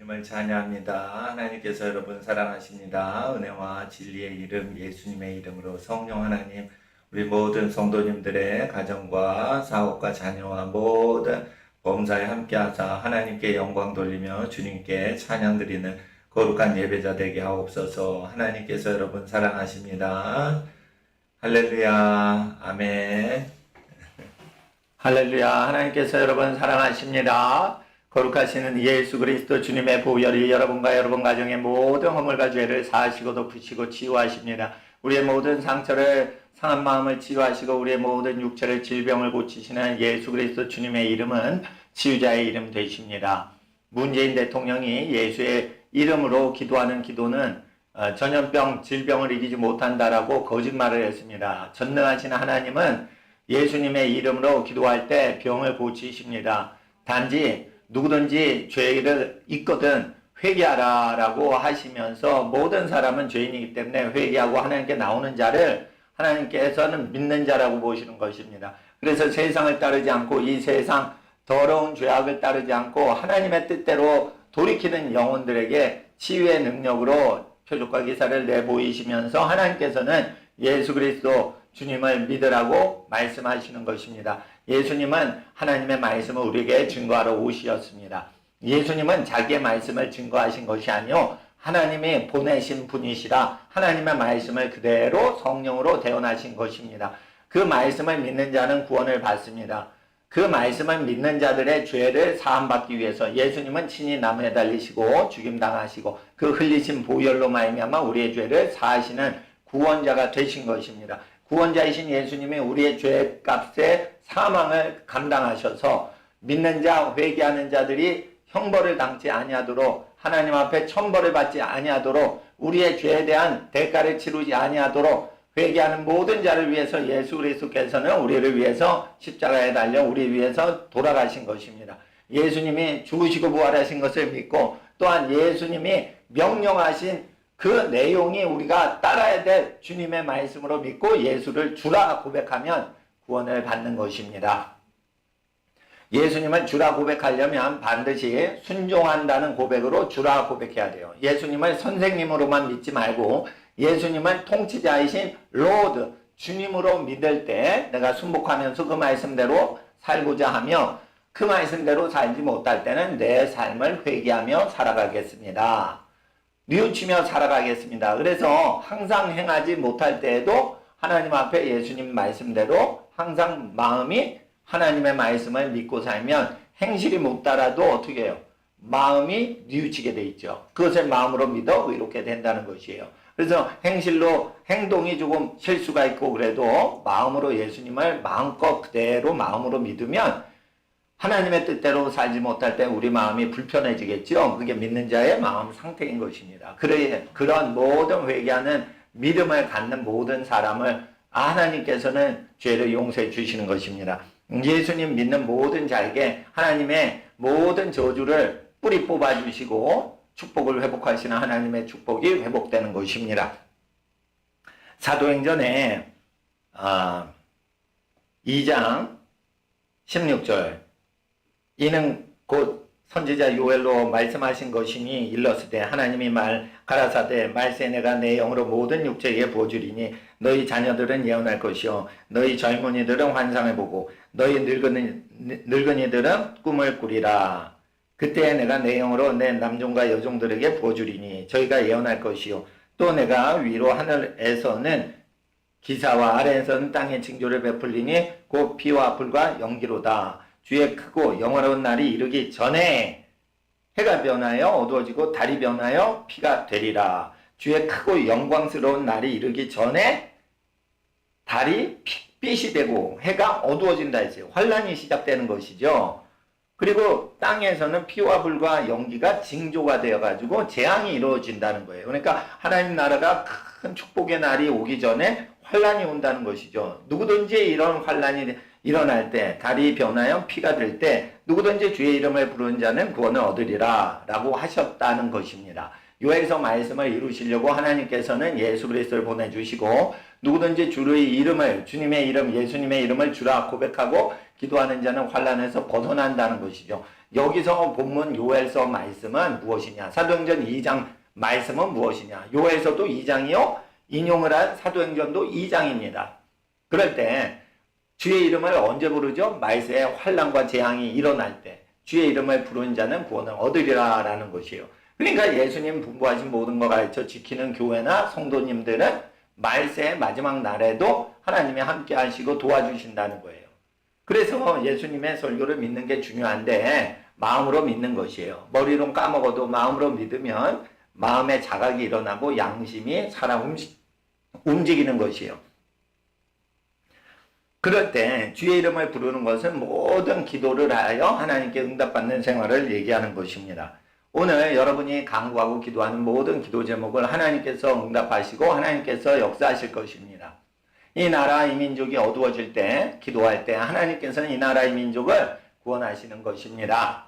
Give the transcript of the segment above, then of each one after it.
주님을 찬양합니다. 하나님께서 여러분 사랑하십니다. 은혜와 진리의 이름 예수님의 이름으로 성령 하나님 우리 모든 성도님들의 가정과 사업과 자녀와 모든 범사에 함께하사 하나님께 영광 돌리며 주님께 찬양 드리는 거룩한 예배자 되게 하옵소서. 하나님께서 여러분 사랑하십니다. 할렐루야. 아멘. 할렐루야. 하나님께서 여러분 사랑하십니다. 거룩하시는 예수 그리스도 주님의 보혈이 여러분과 여러분 가정의 모든 허물과 죄를 사하시고 덮으시고 치유하십니다. 우리의 모든 상처를 상한 마음을 치유하시고 우리의 모든 육체를 질병을 고치시는 예수 그리스도 주님의 이름은 치유자의 이름 되십니다. 문재인 대통령이 예수의 이름으로 기도하는 기도는 전염병, 질병을 이기지 못한다라고 거짓말을 했습니다. 전능하신 하나님은 예수님의 이름으로 기도할 때 병을 고치십니다. 단지 누구든지 죄를 있거든 회개하라 라고 하시면서 모든 사람은 죄인이기 때문에 회개하고 하나님께 나오는 자를 하나님께서는 믿는 자라고 보시는 것입니다. 그래서 세상을 따르지 않고 이 세상 더러운 죄악을 따르지 않고 하나님의 뜻대로 돌이키는 영혼들에게 치유의 능력으로 표적과 기사를 내보이시면서 하나님께서는 예수 그리스도 주님을 믿으라고 말씀하시는 것입니다. 예수님은 하나님의 말씀을 우리에게 증거하러 오셨습니다. 예수님은 자기의 말씀을 증거하신 것이 아니요 하나님이 보내신 분이시라 하나님의 말씀을 그대로 성령으로 태어나신 것입니다. 그 말씀을 믿는 자는 구원을 받습니다. 그 말씀을 믿는 자들의 죄를 사함받기 위해서 예수님은 친히 나무에 달리시고 죽임당하시고 그 흘리신 보혈로 말미암아 우리의 죄를 사하시는 구원자가 되신 것입니다. 구원자이신 예수님이 우리의 죄값의 사망을 감당하셔서 믿는 자, 회개하는 자들이 형벌을 당치 아니하도록 하나님 앞에 천벌을 받지 아니하도록 우리의 죄에 대한 대가를 치르지 아니하도록 회개하는 모든 자를 위해서 예수 그리스도께서는 우리를 위해서 십자가에 달려 우리 위해서 돌아가신 것입니다. 예수님이 죽으시고 부활하신 것을 믿고 또한 예수님이 명령하신 그 내용이 우리가 따라야 될 주님의 말씀으로 믿고 예수를 주라 고백하면 구원을 받는 것입니다. 예수님을 주라 고백하려면 반드시 순종한다는 고백으로 주라 고백해야 돼요. 예수님을 선생님으로만 믿지 말고 예수님을 통치자이신 로드, 주님으로 믿을 때 내가 순복하면서 그 말씀대로 살고자 하며 그 말씀대로 살지 못할 때는 내 삶을 회개하며 살아가겠습니다. 뉘우치며 살아가겠습니다. 그래서 항상 행하지 못할 때에도 하나님 앞에 예수님 말씀대로 항상 마음이 하나님의 말씀을 믿고 살면 행실이 못 따라도 어떻게 해요? 마음이 뉘우치게 돼 있죠. 그것을 마음으로 믿어 의롭게 된다는 것이에요. 그래서 행동이 조금 실수가 있고 그래도 마음으로 예수님을 마음껏 그대로 마음으로 믿으면 하나님의 뜻대로 살지 못할 때 우리 마음이 불편해지겠죠. 그게 믿는 자의 마음 상태인 것입니다. 그런 모든 회개하는 믿음을 갖는 모든 사람을 하나님께서는 죄를 용서해 주시는 것입니다. 예수님 믿는 모든 자에게 하나님의 모든 저주를 뿌리 뽑아주시고 축복을 회복하시는 하나님의 축복이 회복되는 것입니다. 사도행전에 2장 16절 이는 곧 선지자 요엘로 말씀하신 것이니 일렀으되 하나님이 가라사대 말세 내가 내 영으로 모든 육체에 부어주리니 너희 자녀들은 예언할 것이요 너희 젊은이들은 환상을 보고 너희 늙은이들은 꿈을 꾸리라. 그때 내가 내 영으로 내 남종과 여종들에게 부어주리니 저희가 예언할 것이요 또 내가 위로 하늘에서는 기사와 아래에서는 땅의 징조를 베풀리니 곧 피와 불과 연기로다. 주의 크고 영원한 날이 이르기 전에 해가 변하여 어두워지고 달이 변하여 피가 되리라. 주의 크고 영광스러운 날이 이르기 전에 달이 빛이 되고 해가 어두워진다 했어요. 환란이 시작되는 것이죠. 그리고 땅에서는 피와 불과 연기가 징조가 되어가지고 재앙이 이루어진다는 거예요. 그러니까 하나님 나라가 큰 축복의 날이 오기 전에 환란이 온다는 것이죠. 누구든지 이런 환란이 일어날 때 달이 변하여 피가 될 때 누구든지 주의 이름을 부르는 자는 구원을 얻으리라 라고 하셨다는 것입니다. 요에서 말씀을 이루시려고 하나님께서는 예수 그리스도를 보내주시고 누구든지 주의 이름을 주님의 이름 예수님의 이름을 주라 고백하고 기도하는 자는 환란에서 벗어난다는 것이죠. 여기서 본문 요엘서 말씀은 무엇이냐? 사도행전 2장 말씀은 무엇이냐? 요엘서도 2장이요. 인용을 한 사도행전도 2장입니다. 그럴 때 주의 이름을 언제 부르죠? 말세에 환난과 재앙이 일어날 때 주의 이름을 부르는 자는 구원을 얻으리라 라는 것이에요. 그러니까 예수님 분부하신 모든 걸 가르쳐 지키는 교회나 성도님들은 말세의 마지막 날에도 하나님이 함께 하시고 도와주신다는 거예요. 그래서 예수님의 설교를 믿는 게 중요한데 마음으로 믿는 것이에요. 머리로 까먹어도 마음으로 믿으면 마음의 자각이 일어나고 양심이 살아 움직이는 것이에요. 그럴 때 주의 이름을 부르는 것은 모든 기도를 하여 하나님께 응답받는 생활을 얘기하는 것입니다. 오늘 여러분이 간구하고 기도하는 모든 기도 제목을 하나님께서 응답하시고 하나님께서 역사하실 것입니다. 이 나라 이 민족이 어두워질 때 기도할 때 하나님께서는 이 나라 이 민족을 구원하시는 것입니다.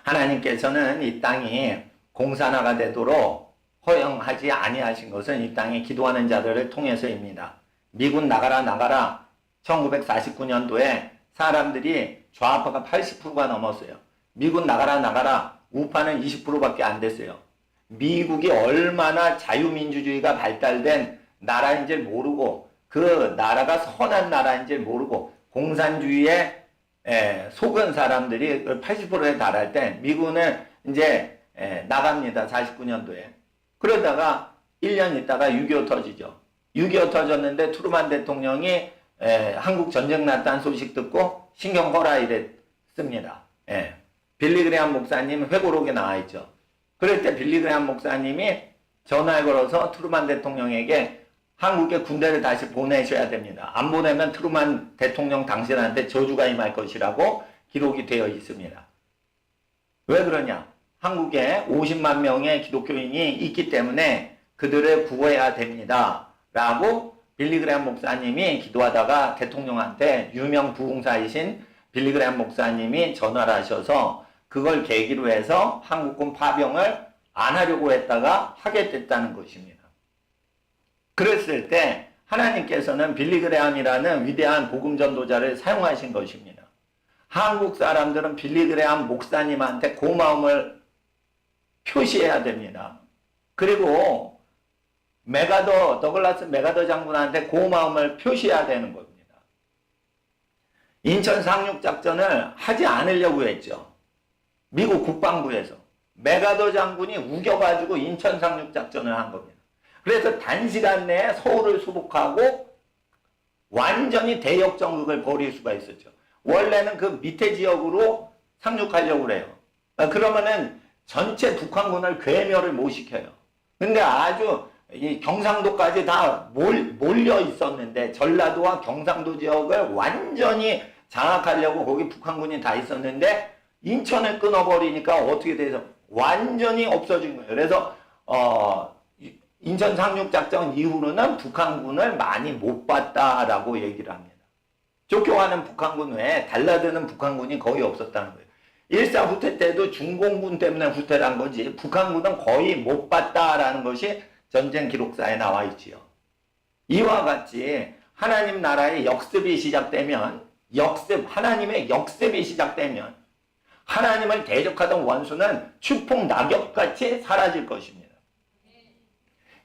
하나님께서는 이 땅이 공산화가 되도록 허용하지 아니하신 것은 이 땅에 기도하는 자들을 통해서입니다. 미군 나가라 나가라 1949년도에 사람들이 좌파가 80%가 넘었어요. 미군 나가라 나가라 우파는 20%밖에 안 됐어요. 미국이 얼마나 자유민주주의가 발달된 나라인지 모르고 그 나라가 선한 나라인지 모르고 공산주의에 속은 사람들이 80%에 달할 때 미군은 이제 나갑니다. 49년도에. 그러다가 1년 있다가 6.25 터지죠. 6.25 터졌는데 트루만 대통령이 한국 전쟁 났다는 소식 듣고 신경 꺼라 이랬습니다. 빌리 그레함 목사님 회고록에 나와 있죠. 그럴 때 빌리 그레함 목사님이 전화를 걸어서 트루만 대통령에게 한국에 군대를 다시 보내셔야 됩니다. 안 보내면 트루만 대통령 당신한테 저주가 임할 것이라고 기록이 되어 있습니다. 왜 그러냐? 한국에 50만 명의 기독교인이 있기 때문에 그들을 구해야 됩니다. 라고 빌리 그레함 목사님이 기도하다가 대통령한테 유명 부흥사이신 빌리 그레함 목사님이 전화를 하셔서 그걸 계기로 해서 한국군 파병을 안 하려고 했다가 하게 됐다는 것입니다. 그랬을 때 하나님께서는 빌리 그레함이라는 위대한 복음 전도자를 사용하신 것입니다. 한국 사람들은 빌리 그레함 목사님한테 고마움을 표시해야 됩니다. 그리고 더글라스 메가더 장군한테 고마움을 표시해야 되는 겁니다. 인천 상륙작전을 하지 않으려고 했죠. 미국 국방부에서. 메가더 장군이 우겨가지고 인천 상륙작전을 한 겁니다. 그래서 단시간 내에 서울을 수복하고 완전히 대역전극을 벌일 수가 있었죠. 원래는 그 밑에 지역으로 상륙하려고 그래요. 그러면은 전체 북한군을 괴멸을 못 시켜요. 근데 아주 이 경상도까지 다 몰려 있었는데 전라도와 경상도 지역을 완전히 장악하려고 거기 북한군이 다 있었는데 인천을 끊어버리니까 어떻게 돼서 완전히 없어진 거예요. 그래서 인천 상륙작전 이후로는 북한군을 많이 못 봤다라고 얘기를 합니다. 쫓겨가는 북한군 외에 달라드는 북한군이 거의 없었다는 거예요. 일사 후퇴 때도 중공군 때문에 후퇴를 한 거지 북한군은 거의 못 봤다라는 것이 전쟁 기록사에 나와 있지요. 이와 같이 하나님 나라의 역습이 시작되면 하나님의 역습이 시작되면 하나님을 대적하던 원수는 추풍 낙엽같이 사라질 것입니다.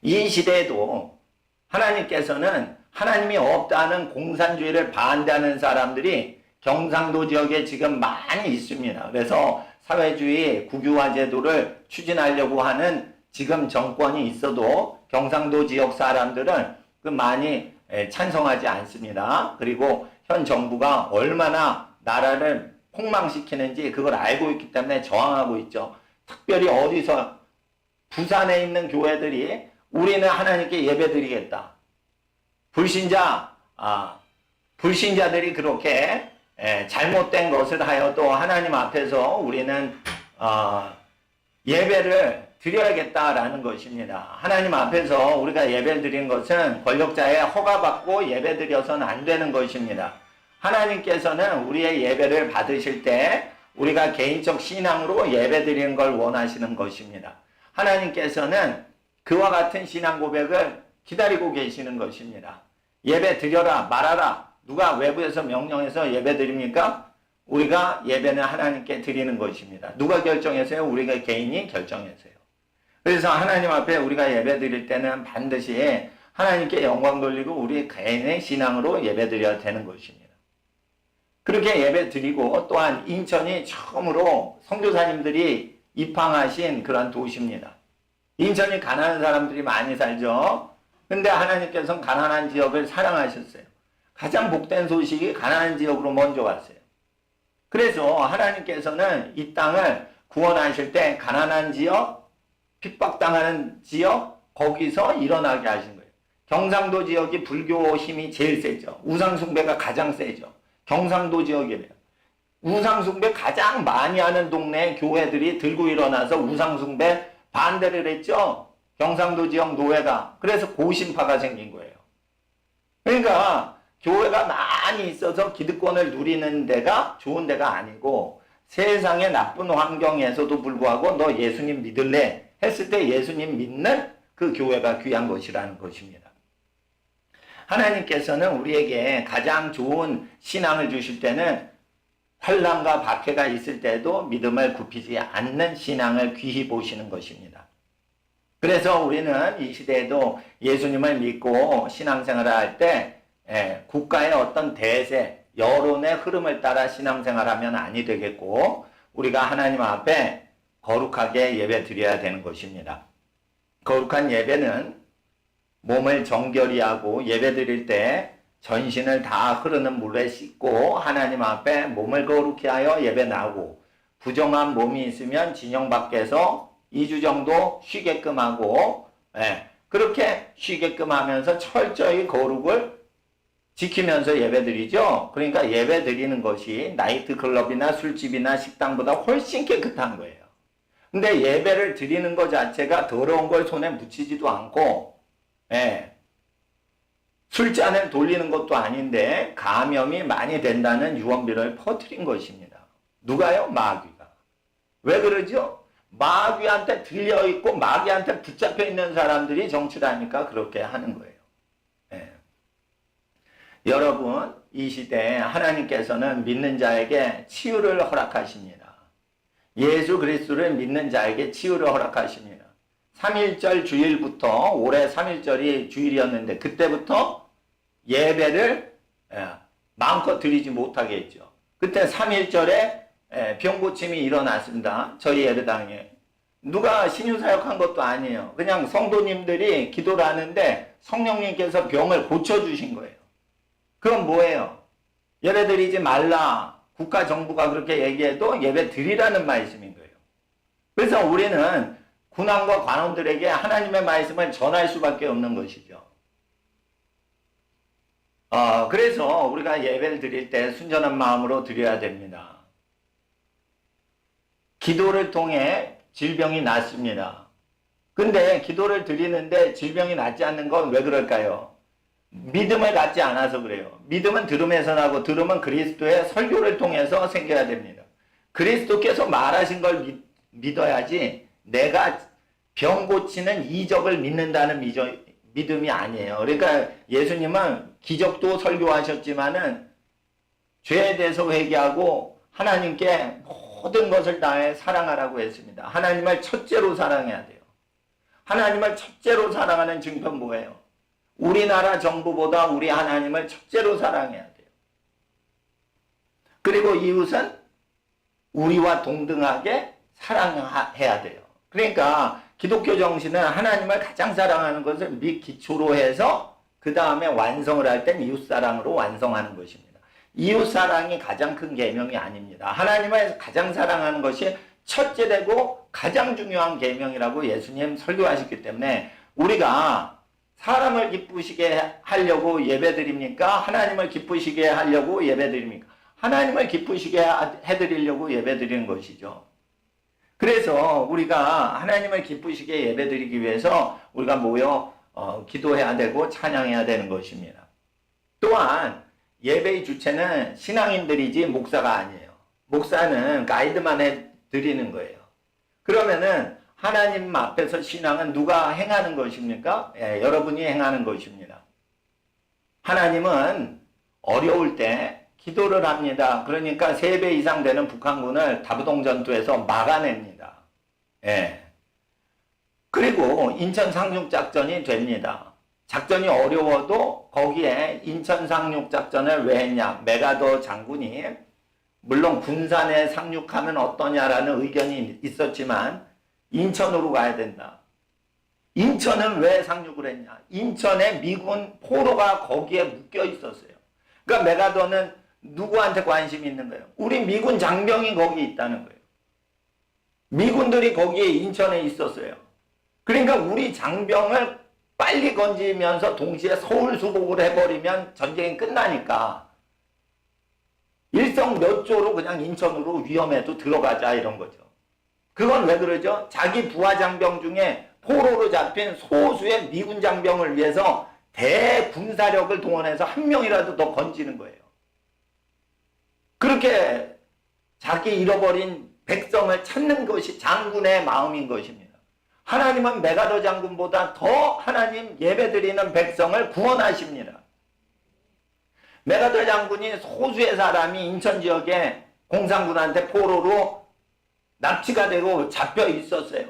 이 시대에도 하나님께서는 하나님이 없다는 공산주의를 반대하는 사람들이 경상도 지역에 지금 많이 있습니다. 그래서 사회주의 국유화 제도를 추진하려고 하는 지금 정권이 있어도 경상도 지역 사람들은 많이 찬성하지 않습니다. 그리고 현 정부가 얼마나 나라를 폭망시키는지 그걸 알고 있기 때문에 저항하고 있죠. 특별히 어디서 부산에 있는 교회들이 우리는 하나님께 예배드리겠다. 불신자들이 그렇게 잘못된 것을 하여도 하나님 앞에서 우리는 예배를 드려야겠다라는 것입니다. 하나님 앞에서 우리가 예배를 드리는 것은 권력자의 허가받고 예배 드려서는 안 되는 것입니다. 하나님께서는 우리의 예배를 받으실 때 우리가 개인적 신앙으로 예배 드리는 걸 원하시는 것입니다. 하나님께서는 그와 같은 신앙 고백을 기다리고 계시는 것입니다. 예배 드려라 말아라. 누가 외부에서 명령해서 예배 드립니까? 우리가 예배는 하나님께 드리는 것입니다. 누가 결정했어요? 우리가 개인이 결정했어요. 그래서 하나님 앞에 우리가 예배 드릴 때는 반드시 하나님께 영광 돌리고 우리 개인의 신앙으로 예배 드려야 되는 것입니다. 그렇게 예배 드리고 또한 인천이 처음으로 선교사님들이 입항하신 그런 도시입니다. 인천이 가난한 사람들이 많이 살죠. 근데 하나님께서는 가난한 지역을 사랑하셨어요. 가장 복된 소식이 가난한 지역으로 먼저 왔어요. 그래서 하나님께서는 이 땅을 구원하실 때 가난한 지역, 핍박당하는 지역, 거기서 일어나게 하신 거예요. 경상도 지역이 불교 힘이 제일 세죠. 우상숭배가 가장 세죠. 경상도 지역이래요. 우상숭배 가장 많이 하는 동네 교회들이 들고 일어나서 우상숭배 반대를 했죠. 경상도 지역 노회가. 그래서 고신파가 생긴 거예요. 그러니까 교회가 많이 있어서 기득권을 누리는 데가 좋은 데가 아니고 세상의 나쁜 환경에서도 불구하고 너 예수님 믿을래? 했을 때 예수님 믿는 그 교회가 귀한 것이라는 것입니다. 하나님께서는 우리에게 가장 좋은 신앙을 주실 때는 환난과 박해가 있을 때도 믿음을 굽히지 않는 신앙을 귀히 보시는 것입니다. 그래서 우리는 이 시대에도 예수님을 믿고 신앙생활을 할 때 국가의 어떤 대세, 여론의 흐름을 따라 신앙생활하면 아니 되겠고 우리가 하나님 앞에 거룩하게 예배 드려야 되는 것입니다. 거룩한 예배는 몸을 정결히 하고 예배 드릴 때 전신을 다 흐르는 물에 씻고 하나님 앞에 몸을 거룩히 하여 예배 나오고 부정한 몸이 있으면 진영 밖에서 2주 정도 쉬게끔 하고 그렇게 쉬게끔 하면서 철저히 거룩을 지키면서 예배 드리죠. 그러니까 예배 드리는 것이 나이트클럽이나 술집이나 식당보다 훨씬 깨끗한 거예요. 근데 예배를 드리는 것 자체가 더러운 걸 손에 묻히지도 않고 술잔을 돌리는 것도 아닌데 감염이 많이 된다는 유언비를 퍼뜨린 것입니다. 누가요? 마귀가. 왜 그러죠? 마귀한테 들려있고 마귀한테 붙잡혀 있는 사람들이 정치를 하니까 그렇게 하는 거예요. 여러분, 이 시대에 하나님께서는 믿는 자에게 치유를 허락하십니다. 예수 그리스도를 믿는 자에게 치유를 허락하십니다. 3.1절 주일부터 올해 3.1절이 주일이었는데 그때부터 예배를 마음껏 드리지 못하게 했죠. 그때 3.1절에 병고침이 일어났습니다. 저희 예배당에. 누가 신유사역한 것도 아니에요. 그냥 성도님들이 기도를 하는데 성령님께서 병을 고쳐주신 거예요. 그건 뭐예요? 예배 드리지 말라. 국가 정부가 그렇게 얘기해도 예배 드리라는 말씀인 거예요. 그래서 우리는 군왕과 관원들에게 하나님의 말씀을 전할 수밖에 없는 것이죠. 그래서 우리가 예배를 드릴 때 순전한 마음으로 드려야 됩니다. 기도를 통해 질병이 낫습니다. 근데 기도를 드리는데 질병이 낫지 않는 건 왜 그럴까요? 믿음을 갖지 않아서 그래요. 믿음은 들음에서 나고 들음은 그리스도의 설교를 통해서 생겨야 됩니다. 그리스도께서 말하신 걸 믿어야지 내가 병 고치는 이적을 믿는다는 믿음이 아니에요. 그러니까 예수님은 기적도 설교하셨지만은 죄에 대해서 회개하고 하나님께 모든 것을 다해 사랑하라고 했습니다. 하나님을 첫째로 사랑해야 돼요. 하나님을 첫째로 사랑하는 증표는 뭐예요? 우리나라 정부보다 우리 하나님을 첫째로 사랑해야 돼요. 그리고 이웃은 우리와 동등하게 사랑해야 돼요. 그러니까 기독교 정신은 하나님을 가장 사랑하는 것을 밑 기초로 해서 그 다음에 완성을 할 땐 이웃사랑으로 완성하는 것입니다. 이웃사랑이 가장 큰 계명이 아닙니다. 하나님을 가장 사랑하는 것이 첫째되고 가장 중요한 계명이라고 예수님 설교하셨기 때문에 우리가 사람을 기쁘시게 하려고 예배드립니까? 하나님을 기쁘시게 하려고 예배드립니까? 하나님을 기쁘시게 해드리려고 예배드리는 것이죠. 그래서 우리가 하나님을 기쁘시게 예배드리기 위해서 우리가 모여 기도해야 되고 찬양해야 되는 것입니다. 또한 예배의 주체는 신앙인들이지 목사가 아니에요. 목사는 가이드만 해드리는 거예요. 그러면은 하나님 앞에서 신앙은 누가 행하는 것입니까? 여러분이 행하는 것입니다. 하나님은 어려울 때 기도를 합니다. 그러니까 3배 이상 되는 북한군을 다부동 전투에서 막아냅니다. 예. 그리고 인천 상륙작전이 됩니다. 작전이 어려워도 거기에 인천 상륙작전을 왜 했냐? 메가더 장군이 물론 군산에 상륙하면 어떠냐라는 의견이 있었지만 인천으로 가야 된다. 인천은 왜 상륙을 했냐? 인천에 미군 포로가 거기에 묶여 있었어요. 그러니까 메가더는 누구한테 관심이 있는 거예요? 우리 미군 장병이 거기 있다는 거예요. 미군들이 거기에 인천에 있었어요. 그러니까 우리 장병을 빨리 건지면서 동시에 서울 수복을 해버리면 전쟁이 끝나니까 일석몇조로 그냥 인천으로 위험해도 들어가자 이런 거죠. 그건 왜 그러죠? 자기 부하 장병 중에 포로로 잡힌 소수의 미군 장병을 위해서 대군사력을 동원해서 한 명이라도 더 건지는 거예요. 그렇게 자기 잃어버린 백성을 찾는 것이 장군의 마음인 것입니다. 하나님은 메가더 장군보다 더 하나님 예배드리는 백성을 구원하십니다. 메가더 장군이 소수의 사람이 인천 지역에 공산군한테 포로로 납치가 되고 잡혀 있었어요.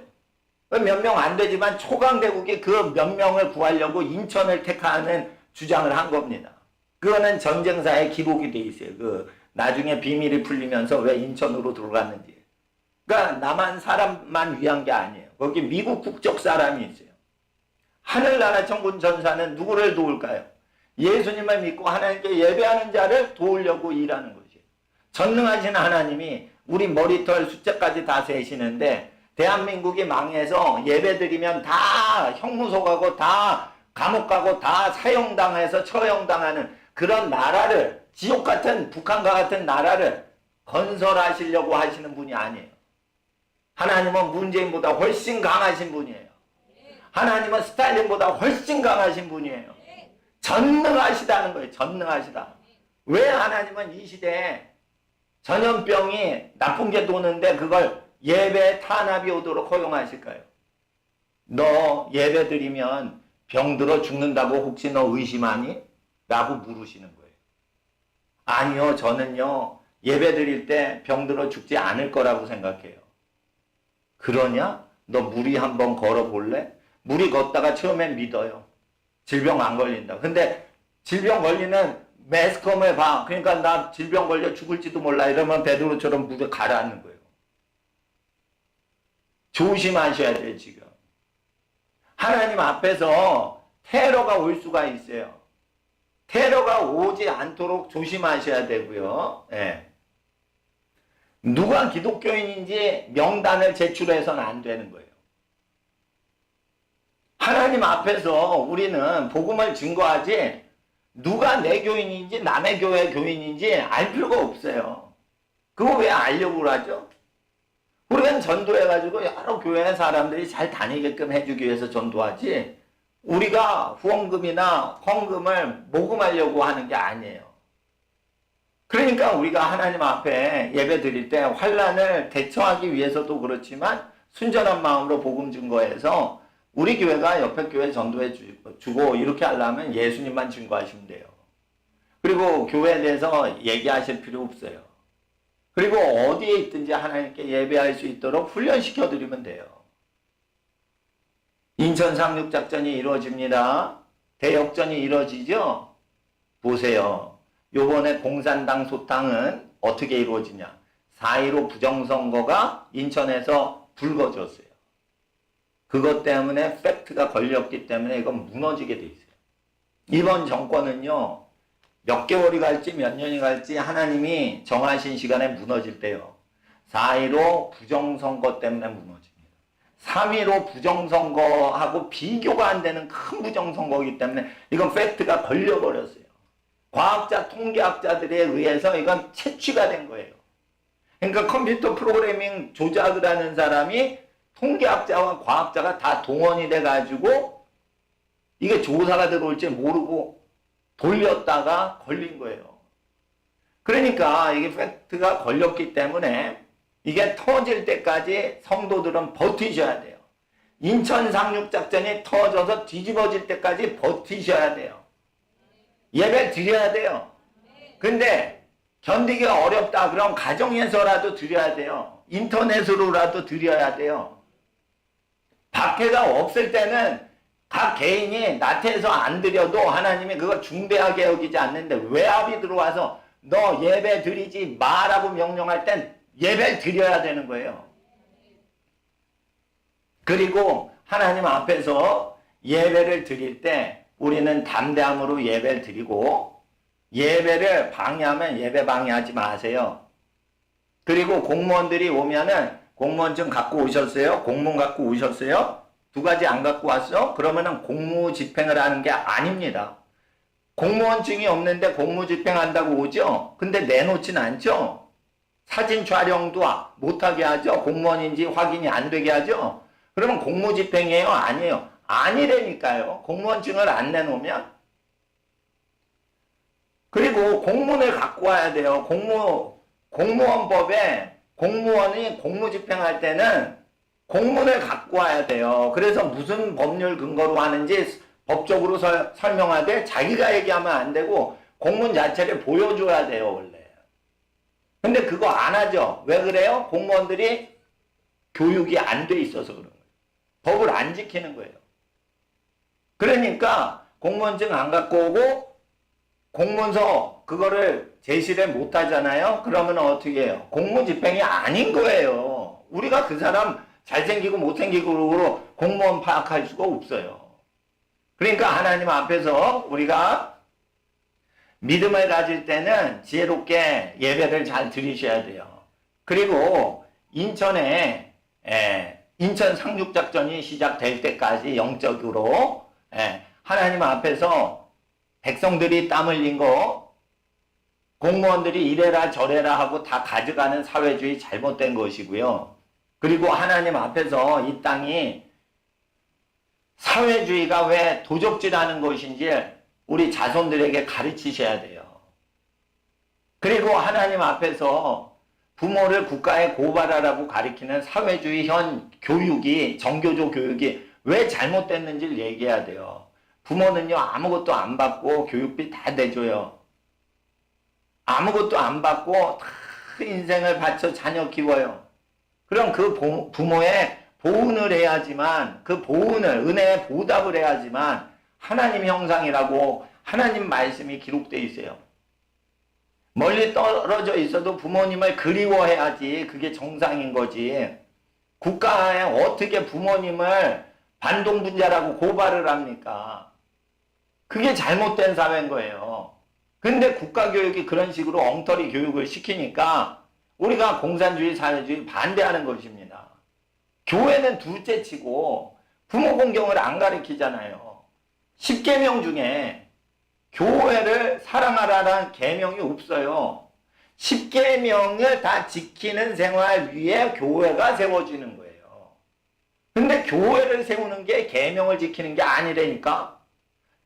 몇 명 안 되지만 초강대국이 그 몇 명을 구하려고 인천을 택하는 주장을 한 겁니다. 그거는 전쟁사에 기록이 돼 있어요. 나중에 비밀이 풀리면서 왜 인천으로 들어갔는지. 그러니까 남한 사람만 위한 게 아니에요. 거기 미국 국적 사람이 있어요. 하늘나라 천군 전사는 누구를 도울까요? 예수님을 믿고 하나님께 예배하는 자를 도우려고 일하는 것이에요. 전능하신 하나님이 우리 머리털 숫자까지 다 세시는데 대한민국이 망해서 예배드리면 다 형무소 가고 다 감옥 가고 다 사형당해서 처형당하는 그런 나라를 지옥 같은 북한과 같은 나라를 건설하시려고 하시는 분이 아니에요. 하나님은 문재인보다 훨씬 강하신 분이에요. 하나님은 스탈린보다 훨씬 강하신 분이에요. 전능하시다는 거예요. 전능하시다. 왜 하나님은 이 시대에 전염병이 나쁜 게 도는데 그걸 예배 탄압이 오도록 허용하실까요? 너 예배 드리면 병들어 죽는다고 혹시 너 의심하니? 라고 물으시는 거예요. 아니요, 저는요 예배 드릴 때 병들어 죽지 않을 거라고 생각해요. 그러냐? 너 무리 한번 걸어볼래? 무리 걷다가 처음엔 믿어요. 질병 안 걸린다. 근데 질병 걸리는 매스컴을 봐. 그러니까 나 질병 걸려 죽을지도 몰라. 이러면 베드로처럼 무리 가라앉는 거예요. 조심하셔야 돼요, 지금. 하나님 앞에서 테러가 올 수가 있어요. 테러가 오지 않도록 조심하셔야 되고요. 예. 누가 기독교인인지 명단을 제출해서는 안 되는 거예요. 하나님 앞에서 우리는 복음을 증거하지 누가 내 교인인지 남의 교회 교인인지 알 필요가 없어요. 그거 왜 알려고 하죠? 우리는 전도해가지고 여러 교회 사람들이 잘 다니게끔 해주기 위해서 전도하지 우리가 후원금이나 헌금을 모금하려고 하는 게 아니에요. 그러니까 우리가 하나님 앞에 예배 드릴 때 환난을 대처하기 위해서도 그렇지만 순전한 마음으로 복음 증거해서 우리 교회가 옆에 교회 전도해 주고 이렇게 하려면 예수님만 증거하시면 돼요. 그리고 교회에 대해서 얘기하실 필요 없어요. 그리고 어디에 있든지 하나님께 예배할 수 있도록 훈련시켜 드리면 돼요. 인천 상륙작전이 이루어집니다. 대역전이 이루어지죠? 보세요. 요번에 공산당 소탕은 어떻게 이루어지냐? 4.15 부정선거가 인천에서 불거졌어요. 그것 때문에 팩트가 걸렸기 때문에 이건 무너지게 돼 있어요. 이번 정권은요. 몇 개월이 갈지 몇 년이 갈지 하나님이 정하신 시간에 무너질 때요. 4.15 부정선거 때문에 무너집니다. 3.15 부정선거하고 비교가 안 되는 큰 부정선거이기 때문에 이건 팩트가 걸려버렸어요. 과학자, 통계학자들에 의해서 이건 채취가 된 거예요. 그러니까 컴퓨터 프로그래밍 조작을 하는 사람이 통계학자와 과학자가 다 동원이 돼가지고 이게 조사가 들어올지 모르고 돌렸다가 걸린 거예요. 그러니까 이게 팩트가 걸렸기 때문에 이게 터질 때까지 성도들은 버티셔야 돼요. 인천 상륙작전이 터져서 뒤집어질 때까지 버티셔야 돼요. 예배 드려야 돼요. 근데 견디기가 어렵다. 그럼 가정에서라도 드려야 돼요. 인터넷으로라도 드려야 돼요. 박해가 없을 때는 각 개인이 나태해서 안 드려도 하나님이 그거 중대하게 여기지 않는데 외압이 들어와서 너 예배 드리지 마라고 명령할 땐 예배를 드려야 되는 거예요. 그리고 하나님 앞에서 예배를 드릴 때 우리는 담대함으로 예배를 드리고 예배를 방해하면 예배 방해하지 마세요. 그리고 공무원들이 오면은 공무원증 갖고 오셨어요? 공문 갖고 오셨어요? 두 가지 안 갖고 왔어? 그러면은 공무 집행을 하는 게 아닙니다. 공무원증이 없는데 공무 집행한다고 오죠? 근데 내놓진 않죠? 사진 촬영도 못하게 하죠? 공무원인지 확인이 안 되게 하죠? 그러면 공무 집행이에요? 아니에요? 아니라니까요. 공무원증을 안 내놓으면. 그리고 공문을 갖고 와야 돼요. 공무원법에 공무원이 공무 집행할 때는 공문을 갖고 와야 돼요. 그래서 무슨 법률 근거로 하는지 법적으로 설명하되 자기가 얘기하면 안 되고 공문 자체를 보여줘야 돼요, 원래. 근데 그거 안 하죠. 왜 그래요? 공무원들이 교육이 안 돼 있어서 그런 거예요. 법을 안 지키는 거예요. 그러니까 공무원증 안 갖고 오고 공문서 그거를 제시를 못 하잖아요. 그러면 어떻게 해요? 공무집행이 아닌 거예요. 우리가 그 사람 잘생기고 못생기고 공무원 파악할 수가 없어요. 그러니까 하나님 앞에서 우리가 믿음을 가질 때는 지혜롭게 예배를 잘 드리셔야 돼요. 그리고 인천에 인천 상륙작전이 시작될 때까지 영적으로 하나님 앞에서 백성들이 땀 흘린 거 공무원들이 이래라 저래라 하고 다 가져가는 사회주의 잘못된 것이고요. 그리고 하나님 앞에서 이 땅이 사회주의가 왜 도적질하는 것인지 우리 자손들에게 가르치셔야 돼요. 그리고 하나님 앞에서 부모를 국가에 고발하라고 가르치는 사회주의 현 교육이, 정교조 교육이 왜 잘못됐는지를 얘기해야 돼요. 부모는요, 아무것도 안 받고 교육비 다 내줘요. 아무것도 안 받고 다 인생을 바쳐 자녀 키워요. 그럼 그 부모의 보훈을 해야지만, 그 보훈을, 은혜의 보답을 해야지만 하나님 형상이라고 하나님 말씀이 기록되어 있어요. 멀리 떨어져 있어도 부모님을 그리워해야지 그게 정상인 거지. 국가에 어떻게 부모님을 반동분자라고 고발을 합니까? 그게 잘못된 사회인 거예요. 근데 국가교육이 그런 식으로 엉터리 교육을 시키니까 우리가 공산주의, 사회주의 반대하는 것입니다. 교회는 둘째 치고 부모 공경을 안 가르치잖아요. 10계명 중에 교회를 사랑하라는 계명이 없어요. 10계명을 다 지키는 생활 위에 교회가 세워지는 거예요. 근데 교회를 세우는 게 계명을 지키는 게 아니라니까.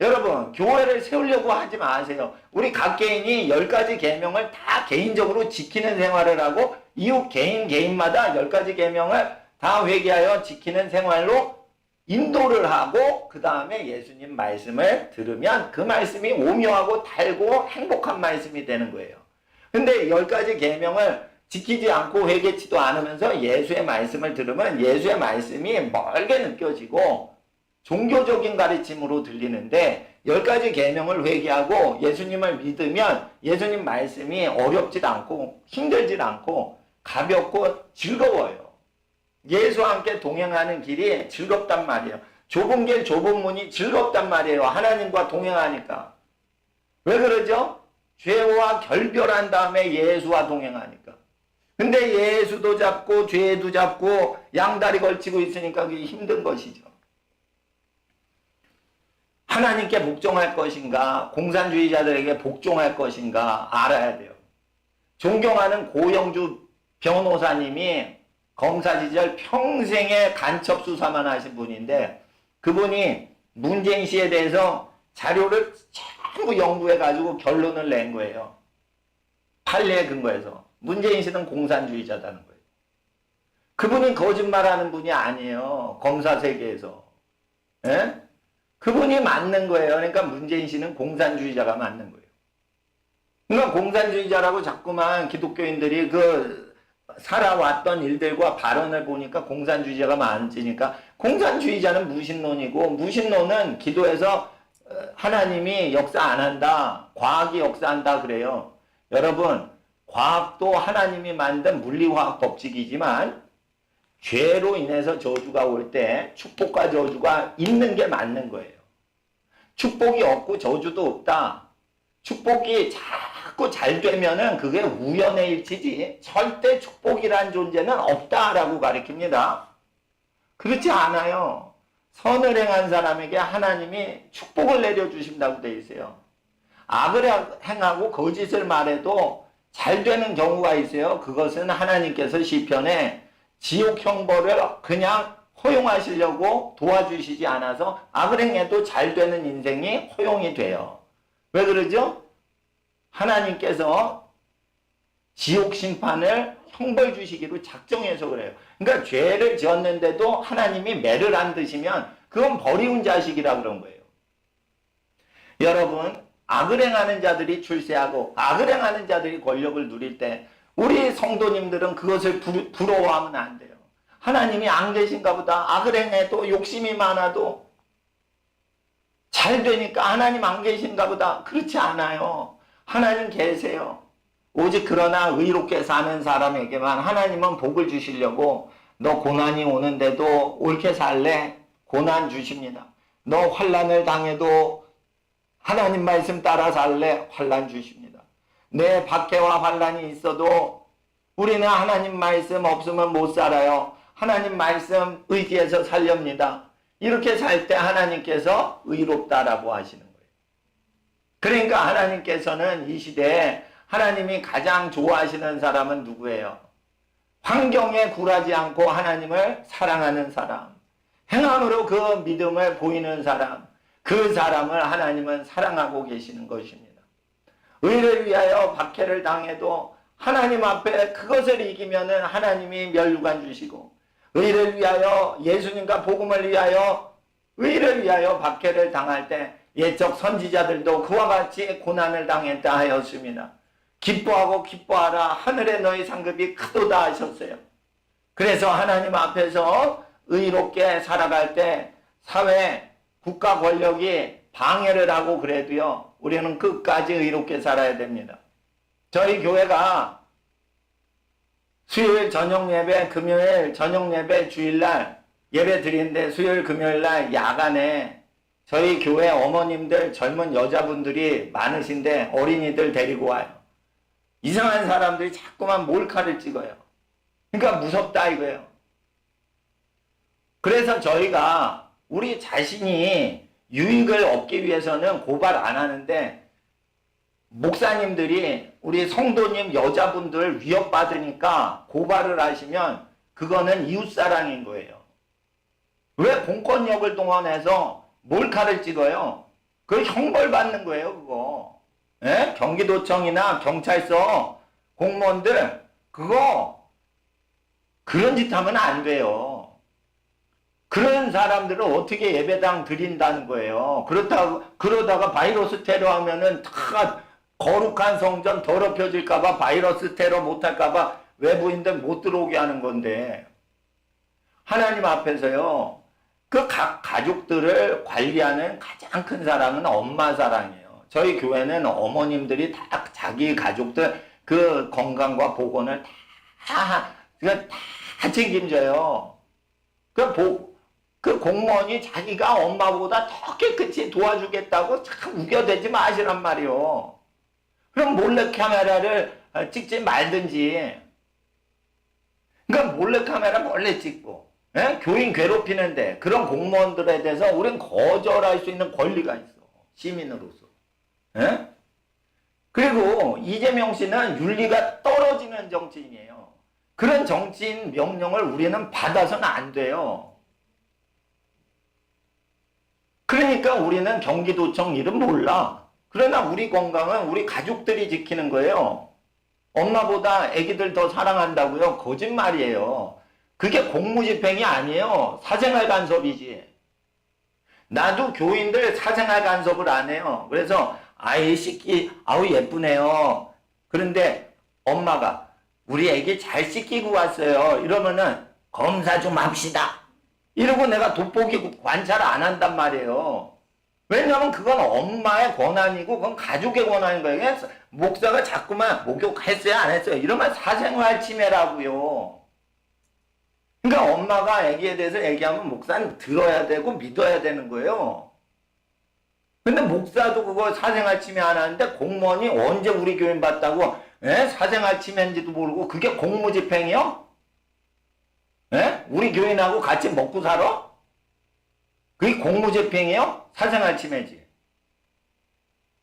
여러분, 교회를 세우려고 하지 마세요. 우리 각 개인이 10가지 계명을 다 개인적으로 지키는 생활을 하고 이웃 개인마다 10가지 계명을 다 회개하여 지키는 생활로 인도를 하고 그 다음에 예수님 말씀을 들으면 그 말씀이 오묘하고 달고 행복한 말씀이 되는 거예요. 근데 10가지 계명을 지키지 않고 회개치도 않으면서 예수의 말씀을 들으면 예수의 말씀이 멀게 느껴지고 종교적인 가르침으로 들리는데 10가지 계명을 회개하고 예수님을 믿으면 예수님 말씀이 어렵지 않고 힘들지 않고 가볍고 즐거워요. 예수와 함께 동행하는 길이 즐겁단 말이에요. 좁은 길, 좁은 문이 즐겁단 말이에요. 하나님과 동행하니까. 왜 그러죠? 죄와 결별한 다음에 예수와 동행하니까. 근데 예수도 잡고 죄도 잡고 양다리 걸치고 있으니까 그게 힘든 것이죠. 하나님께 복종할 것인가, 공산주의자들에게 복종할 것인가 알아야 돼요. 존경하는 고영주 변호사님이 검사 시절 평생에 간첩 수사만 하신 분인데 그분이 문재인 씨에 대해서 자료를 전부 연구해가지고 결론을 낸 거예요. 판례에 근거해서. 문재인 씨는 공산주의자다는 거예요. 그분이 거짓말하는 분이 아니에요. 검사 세계에서. 예? 그분이 맞는 거예요. 그러니까 문재인 씨는 공산주의자가 맞는 거예요. 그러니까 공산주의자라고 자꾸만 기독교인들이 그 살아왔던 일들과 발언을 보니까 공산주의자가 많으니까 공산주의자는 무신론이고 무신론은 기도에서 하나님이 역사 안 한다. 과학이 역사한다 그래요. 여러분 과학도 하나님이 만든 물리화학 법칙이지만 죄로 인해서 저주가 올 때 축복과 저주가 있는 게 맞는 거예요. 축복이 없고 저주도 없다. 축복이 자꾸 잘 되면은 그게 우연의 일치지 절대 축복이란 존재는 없다라고 가르칩니다. 그렇지 않아요. 선을 행한 사람에게 하나님이 축복을 내려주신다고 되어 있어요. 악을 행하고 거짓을 말해도 잘 되는 경우가 있어요. 그것은 하나님께서 시편에 지옥 형벌을 그냥 허용하시려고 도와주시지 않아서 악을 행해도 잘 되는 인생이 허용이 돼요. 왜 그러죠? 하나님께서 지옥 심판을 형벌 주시기로 작정해서 그래요. 그러니까 죄를 지었는데도 하나님이 매를 안 드시면 그건 버리운 자식이라 그런 거예요. 여러분, 악을 행하는 자들이 출세하고 악을 행하는 자들이 권력을 누릴 때 우리 성도님들은 그것을 부러워하면 안 돼요. 하나님이 안 계신가 보다. 악을 행해도 욕심이 많아도 잘 되니까 하나님 안 계신가 보다. 그렇지 않아요. 하나님 계세요. 오직 그러나 의롭게 사는 사람에게만 하나님은 복을 주시려고 너 고난이 오는데도 옳게 살래? 고난 주십니다. 너 환난을 당해도 하나님 말씀 따라 살래? 환난 주십니다. 내 박해와 환난이 있어도 우리는 하나님 말씀 없으면 못 살아요. 하나님 말씀 의지해서 살렵니다. 이렇게 살 때 하나님께서 의롭다라고 하시는 거예요. 그러니까 하나님께서는 이 시대에 하나님이 가장 좋아하시는 사람은 누구예요? 환경에 굴하지 않고 하나님을 사랑하는 사람, 행함으로 그 믿음을 보이는 사람, 그 사람을 하나님은 사랑하고 계시는 것입니다. 의를 위하여 박해를 당해도 하나님 앞에 그것을 이기면은 하나님이 면류관 주시고, 의를 위하여 예수님과 복음을 위하여 의를 위하여 박해를 당할 때 옛적 선지자들도 그와 같이 고난을 당했다 하였습니다. 기뻐하고 기뻐하라 하늘에 너희 상급이 크도다 하셨어요. 그래서 하나님 앞에서 의롭게 살아갈 때 사회 국가 권력이 방해를 하고 그래도요 우리는 끝까지 의롭게 살아야 됩니다. 저희 교회가 수요일 저녁 예배, 금요일 저녁 예배, 주일날 예배 드리는데 수요일 금요일날 야간에 저희 교회 어머님들 젊은 여자분들이 많으신데 어린이들 데리고 와요. 이상한 사람들이 자꾸만 몰카를 찍어요. 그러니까 무섭다 이거예요. 그래서 저희가 우리 자신이 유익을 얻기 위해서는 고발 안 하는데 목사님들이 우리 성도님 여자분들 위협받으니까 고발을 하시면 그거는 이웃사랑인 거예요. 왜 공권력을 동원해서 몰카를 찍어요? 그거 형벌받는 거예요 그거. 예? 경기도청이나 경찰서 공무원들 그거 그런 짓 하면 안 돼요. 그런 사람들을 어떻게 예배당 드린다는 거예요. 그러다가 바이러스 테러 하면은 다 거룩한 성전 더럽혀질까봐 바이러스 테러 못할까봐 외부인들 못 들어오게 하는 건데 하나님 앞에서요 그 각 가족들을 관리하는 가장 큰 사랑은 엄마 사랑이에요. 저희 교회는 어머님들이 다 자기 가족들 그 건강과 보건을 다 책임져요. 그 공무원이 자기가 엄마보다 더 깨끗이 도와주겠다고 참 우겨대지 마시란 말이요. 그럼 몰래카메라를 찍지 말든지. 그러니까 몰래카메라 몰래 찍고 교인 괴롭히는데 그런 공무원들에 대해서 우리는 거절할 수 있는 권리가 있어. 시민으로서. 그리고 이재명 씨는 윤리가 떨어지는 정치인이에요. 그런 정치인 명령을 우리는 받아서는 안 돼요. 그러니까 우리는 경기도청 일은 몰라. 그러나 우리 건강은 우리 가족들이 지키는 거예요. 엄마보다 아기들 더 사랑한다고요? 거짓말이에요. 그게 공무집행이 아니에요. 사생활 간섭이지. 나도 교인들 사생활 간섭을 안 해요. 그래서 아이 씻기 아우 예쁘네요. 그런데 엄마가 우리 애기 잘 씻기고 왔어요. 이러면은 검사 좀 합시다. 이러고 내가 돋보기 관찰 안 한단 말이에요. 왜냐면 그건 엄마의 권한이고 그건 가족의 권한인 거예요. 목사가 자꾸만 목욕했어요 안 했어요 이러면 사생활 침해라고요. 그러니까 엄마가 애기에 대해서 얘기하면 목사는 들어야 되고 믿어야 되는 거예요. 근데 목사도 그거 사생활 침해 안 하는데 공무원이 언제 우리 교인 봤다고 사생활 침해인지도 모르고 그게 공무집행이요? 우리 교인하고 같이 먹고 살아? 그게 공무집행이요? 사생활 침해지.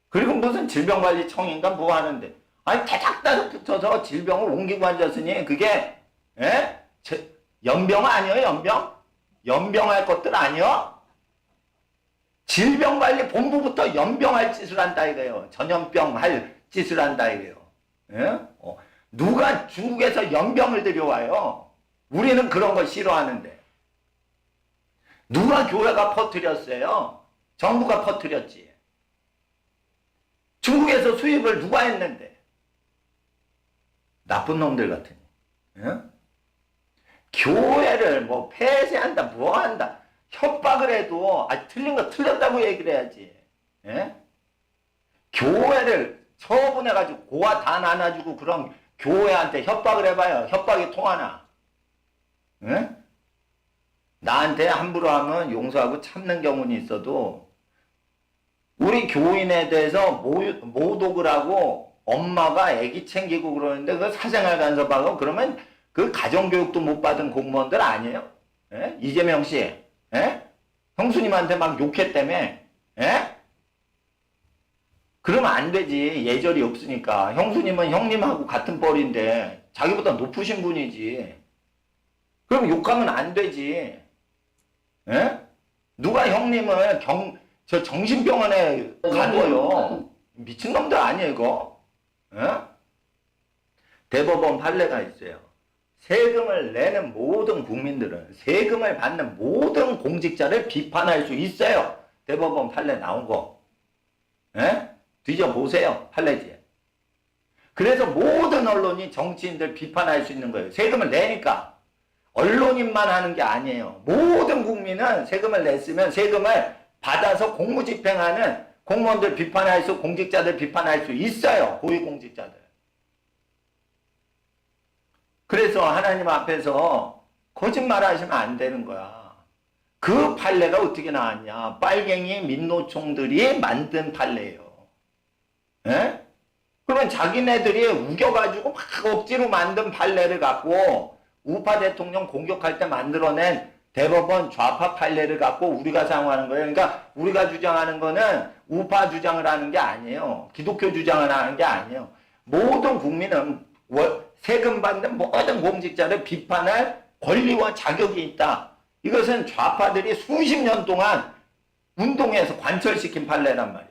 그리고 무슨 질병관리청인가 뭐 하는데 아니 타닥타닥 붙어서 질병을 옮기고 앉았으니 그게 연병 아니에요 연병? 연병할 것들 아니요? 질병관리본부부터 연병할 짓을 한다 이거예요. 전염병 할 짓을 한다 이거예요. 누가 중국에서 연병을 들여와요? 우리는 그런 거 싫어하는데. 누가 교회가 퍼뜨렸어요? 정부가 퍼뜨렸지. 중국에서 수입을 누가 했는데? 나쁜 놈들 같으니. 교회를 뭐 폐쇄한다 뭐 한다. 협박을 해도 틀린 거 틀렸다고 얘기를 해야지. 교회를 처분해가지고 고아 다 나눠주고 그런 교회한테 협박을 해봐요. 협박이 통하나? 나한테 함부로 하면 용서하고 참는 경우는 있어도 우리 교인에 대해서 모독을 하고 엄마가 애기 챙기고 그러는데 그 사생활 간섭하고 그러면 그 가정교육도 못 받은 공무원들 아니에요? 이재명 씨, 형수님한테 막 욕했다며? 그러면 안 되지. 예절이 없으니까. 형수님은 형님하고 같은 뻘인데 자기보다 높으신 분이지. 그럼 욕하면 안 되지. 누가 형님을 정신병원에 가둬요. 미친놈들 아니에요 이거. 대법원 판례가 있어요. 세금을 내는 모든 국민들은 세금을 받는 모든 공직자를 비판할 수 있어요. 대법원 판례 나온 거. 뒤져보세요. 판례지. 그래서 모든 언론이 정치인들 비판할 수 있는 거예요. 세금을 내니까. 언론인만 하는 게 아니에요. 모든 국민은 세금을 냈으면 세금을 받아서 공무집행하는 공무원들 비판할 수, 공직자들 비판할 수 있어요. 고위공직자들. 그래서 하나님 앞에서 거짓말 하시면 안 되는 거야. 그 판례가 어떻게 나왔냐. 빨갱이 민노총들이 만든 판례예요. 그러면 자기네들이 우겨가지고 막 억지로 만든 판례를 갖고 우파 대통령 공격할 때 만들어낸 대법원 좌파 판례를 갖고 우리가 사용하는 거예요. 그러니까 우리가 주장하는 거는 우파 주장을 하는 게 아니에요. 기독교 주장을 하는 게 아니에요. 모든 국민은 세금 받는 모든 공직자를 비판할 권리와 자격이 있다. 이것은 좌파들이 수십 년 동안 운동해서 관철시킨 판례란 말이에요.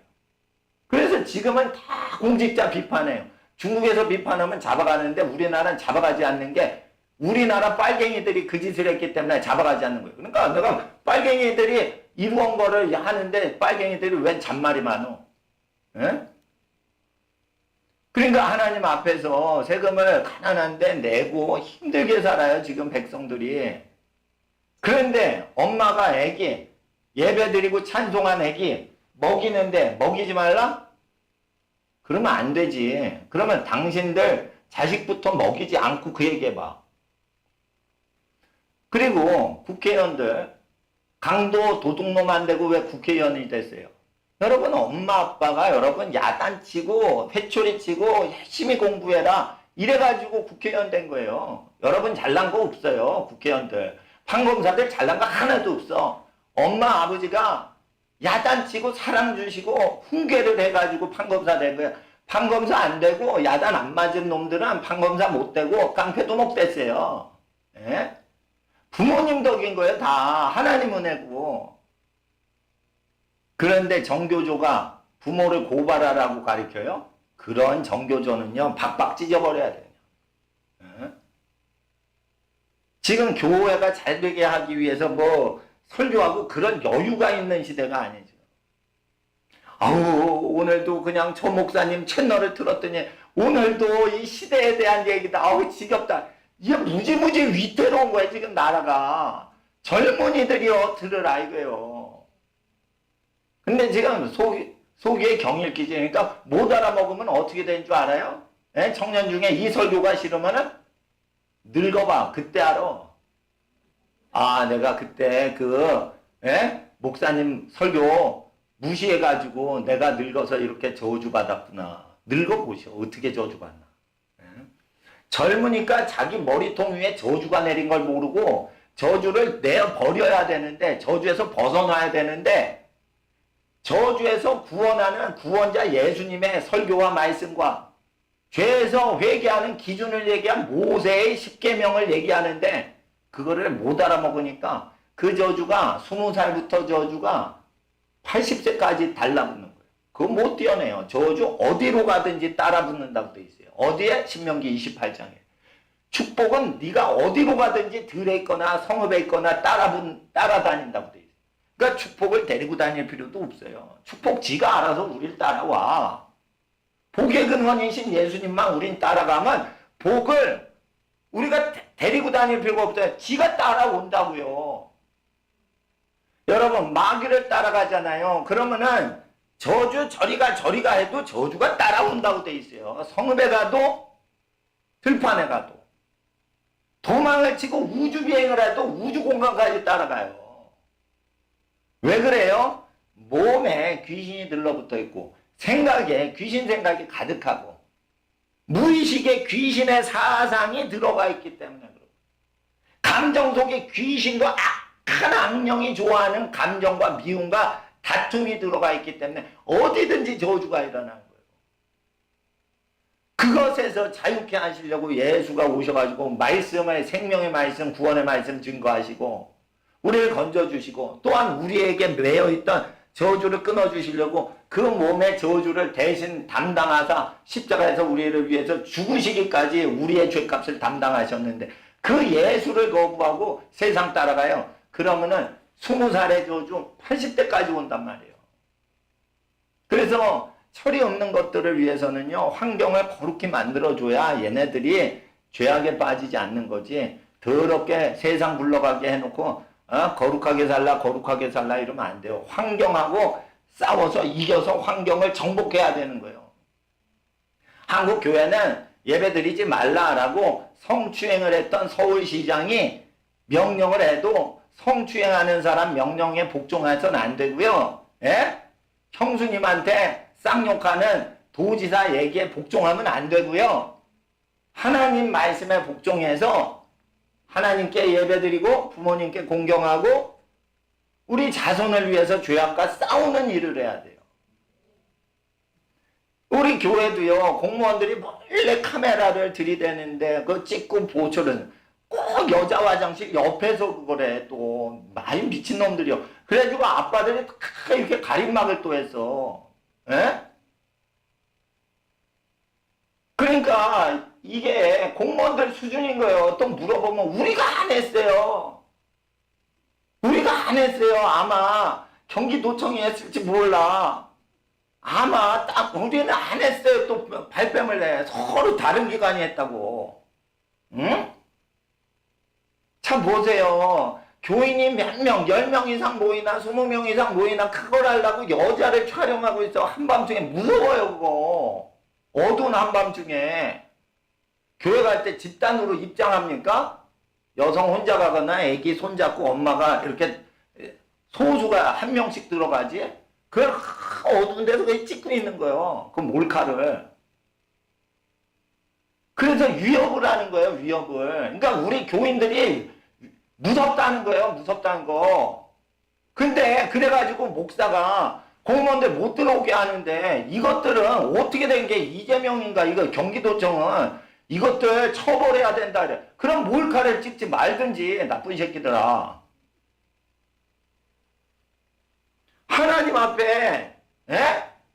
그래서 지금은 다 공직자 비판해요. 중국에서 비판하면 잡아가는데 우리나라는 잡아가지 않는 게 우리나라 빨갱이들이 그 짓을 했기 때문에 잡아가지 않는 거예요. 그러니까 내가 빨갱이들이 이루한 거를 하는데 빨갱이들이 왜 잔말이 많어? 그러니까 하나님 앞에서 세금을 가난한데 내고 힘들게 살아요. 지금 백성들이. 그런데 엄마가 애기 예배드리고 찬송한 애기 먹이는데 먹이지 말라? 그러면 안 되지. 그러면 당신들 자식부터 먹이지 않고 그 얘기해봐. 그리고 국회의원들 강도 도둑놈 안 되고 왜 국회의원이 됐어요? 여러분 엄마 아빠가 여러분 야단치고 회초리치고 열심히 공부해라 이래가지고 국회의원 된 거예요. 여러분 잘난 거 없어요. 국회의원들 판검사들 잘난 거 하나도 없어. 엄마 아버지가 야단치고 사랑 주시고 훈계를 해가지고 판검사 된 거야. 판검사 안 되고 야단 안 맞은 놈들은 판검사 못 되고 깡패도 못 됐어요. 부모님 덕인 거예요. 다 하나님 은혜고. 그런데 정교조가 부모를 고발하라고 가르쳐요? 그런 정교조는요 박박 찢어버려야 돼요. 지금 교회가 잘 되게 하기 위해서 뭐 설교하고 그런 여유가 있는 시대가 아니죠. 아우, 오늘도 그냥 저 목사님 채널을 들었더니 오늘도 이 시대에 대한 얘기다. 아우, 지겹다. 이게 무지무지 위태로운 거야, 지금 나라가. 젊은이들이요, 들으라 이거요. 근데 지금 속에 경일기지. 그러니까 못 알아먹으면 어떻게 되는 줄 알아요? 예? 청년 중에 이 설교가 싫으면은 늙어봐. 그때 알아. 아, 내가 그때 목사님 설교 무시해가지고 내가 늙어서 이렇게 저주받았구나. 늙어보셔. 어떻게 저주받나. 예? 젊으니까 자기 머리통 위에 저주가 내린 걸 모르고 저주를 내버려야 되는데, 저주에서 벗어나야 되는데, 저주에서 구원하는 구원자 예수님의 설교와 말씀과 죄에서 회개하는 기준을 얘기한 모세의 10계명을 얘기하는데 그거를 못 알아먹으니까 그 저주가 20살부터 저주가 80세까지 달라붙는 거예요. 그거 못 떼어내요. 저주 어디로 가든지 따라붙는다고 돼 있어요. 어디에? 신명기 28장에. 축복은 네가 어디로 가든지 들에 있거나 성읍에 있거나 따라다닌다고 돼 있어요. 그러니까 축복을 데리고 다닐 필요도 없어요. 축복 지가 알아서 우리를 따라와. 복의 근원이신 예수님만 우린 따라가면 복을 우리가 데리고 다닐 필요가 없어요. 지가 따라온다고요. 여러분, 마귀를 따라가잖아요. 그러면은 저주 저리가 해도 저주가 따라온다고 돼 있어요. 성읍에 가도 들판에 가도 도망을 치고 우주 비행을 해도 우주 공간까지 따라가요. 왜 그래요? 몸에 귀신이 들러붙어 있고 생각에 귀신 생각이 가득하고 무의식에 귀신의 사상이 들어가 있기 때문에 그렇고, 감정 속에 귀신과 악한 악령이 좋아하는 감정과 미움과 다툼이 들어가 있기 때문에 어디든지 저주가 일어나는 거예요. 그것에서 자유케 하시려고 예수가 오셔가지고 말씀의 생명의 말씀, 구원의 말씀 증거하시고 우리를 건져주시고 또한 우리에게 매여있던 저주를 끊어주시려고 그 몸의 저주를 대신 담당하사 십자가에서 우리를 위해서 죽으시기까지 우리의 죄값을 담당하셨는데 그 예수를 거부하고 세상 따라가요. 그러면은 20살의 저주 80대까지 온단 말이에요. 그래서 철이 없는 것들을 위해서는요, 환경을 거룩히 만들어줘야 얘네들이 죄악에 빠지지 않는 거지, 더럽게 세상 굴러가게 해놓고 거룩하게 살라 이러면 안 돼요. 환경하고 싸워서 이겨서 환경을 정복해야 되는 거예요. 한국 교회는 예배 드리지 말라라고 성추행을 했던 서울시장이 명령을 해도 성추행하는 사람 명령에 복종해서는 안 되고요. 예? 형수님한테 쌍욕하는 도지사 얘기에 복종하면 안 되고요. 하나님 말씀에 복종해서 하나님께 예배드리고 부모님께 공경하고 우리 자손을 위해서 죄악과 싸우는 일을 해야 돼요. 우리 교회도요, 공무원들이 몰래 카메라를 들이대는데 그거 찍고 보초는 꼭 여자 화장실 옆에서 그걸 해. 또 많이 미친놈들이요. 그래가지고 아빠들이 이렇게 가림막을 또 했어. 에? 그러니까 이게 공무원들 수준인 거예요. 또 물어보면 우리가 안 했어요. 우리가 안 했어요. 아마 경기도청이 했을지 몰라. 아마 딱 우리는 안 했어요. 또 발뺌을 해. 서로 다른 기관이 했다고. 응? 참 보세요. 교인이 몇 명, 10명 이상 모이나 20명 이상 모이나 그걸 하려고 여자를 촬영하고 있어. 한밤중에 무서워요 그거. 어두운 한밤중에. 교회 갈 때 집단으로 입장합니까? 여성 혼자 가거나 애기 손잡고 엄마가 이렇게 소수가 한 명씩 들어가지? 그걸 어두운 데서 그냥 찍고 있는 거예요. 그 몰카를. 그래서 위협을 하는 거예요, 위협을. 그러니까 우리 교인들이 무섭다는 거예요, 무섭다는 거. 근데 그래가지고 목사가 공무원들 못 들어오게 하는데 이것들은 어떻게 된 게 이재명인가 이거 경기도청은 이것들 처벌해야 된다 그래. 그럼 몰카를 찍지 말든지 나쁜 새끼들아. 하나님 앞에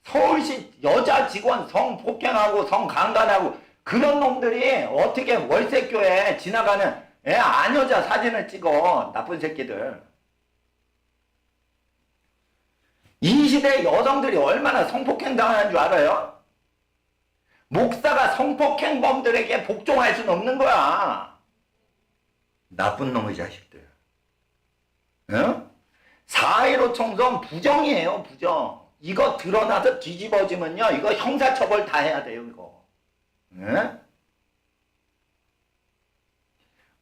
서울시 여자 직원 성폭행하고 성강간하고 그런 놈들이 어떻게 월세교회 지나가는 아녀자 사진을 찍어. 나쁜 새끼들. 이 시대 여성들이 얼마나 성폭행 당하는 줄 알아요? 목사가 성폭행범들에게 복종할 수는 없는 거야. 나쁜 놈의 자식들. 응? 4.15 총선 부정이에요, 부정. 이거 드러나서 뒤집어지면요, 이거 형사처벌 다 해야 돼요, 이거. 응?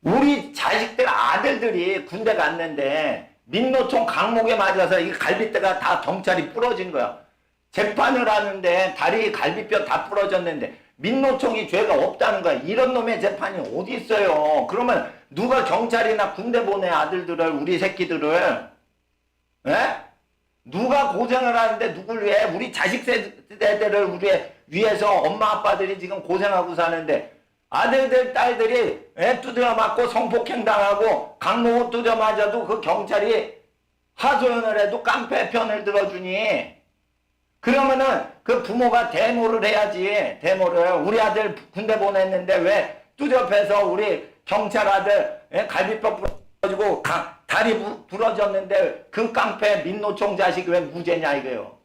우리 자식들, 아들들이 군대 갔는데, 민노총 강목에 맞아서 이 갈비뼈가 다 경찰이 부러진 거야. 재판을 하는데 다리 갈비뼈 다 부러졌는데 민노총이 죄가 없다는 거야. 이런 놈의 재판이 어디 있어요. 그러면 누가 경찰이나 군대 보내 아들들을, 우리 새끼들을. 에? 누가 고생을 하는데 누굴 위해? 우리 자식 세대들을 우리 위해서 엄마 아빠들이 지금 고생하고 사는데 아들들 딸들이 두드려 맞고 성폭행 당하고 강목을 두드려 맞아도 그 경찰이 하소연을 해도 깡패 편을 들어주니 그러면은 그 부모가 데모를 해야지. 데모를. 우리 아들 군대 보냈는데 왜 두드려 패서 우리 경찰 아들 갈비뼈 부러지고 다리 부러졌는데 그 깡패 민노총 자식이 왜 무죄냐 이거요.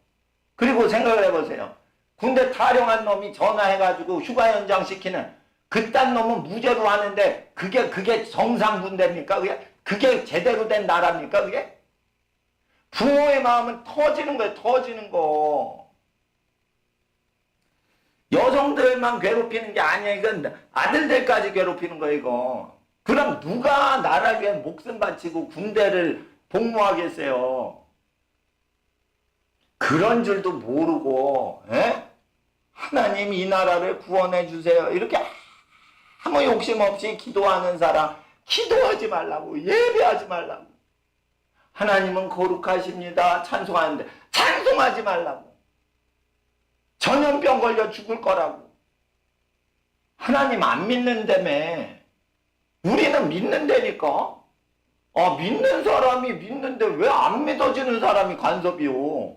그리고 생각을 해보세요. 군대 탈영한 놈이 전화해가지고 휴가 연장 시키는 그딴 놈은 무죄로 하는데 그게 정상 군대입니까? 그게 제대로 된 나라입니까? 그게? 부모의 마음은 터지는 거예요. 터지는 거. 여성들만 괴롭히는 게 아니야. 이건 아들들까지 괴롭히는 거예요. 이거. 그럼 누가 나라를 위해 목숨 바치고 군대를 복무하겠어요? 그런 줄도 모르고 하나님 이 나라를 구원해 주세요. 이렇게 아무 욕심 없이 기도하는 사람 기도하지 말라고. 예배하지 말라고. 하나님은 거룩하십니다. 찬송하는데 찬송하지 말라고. 전염병 걸려 죽을 거라고. 하나님 안 믿는다며. 우리는 믿는다니까. 믿는 사람이 믿는데 왜 안 믿어지는 사람이 간섭이요.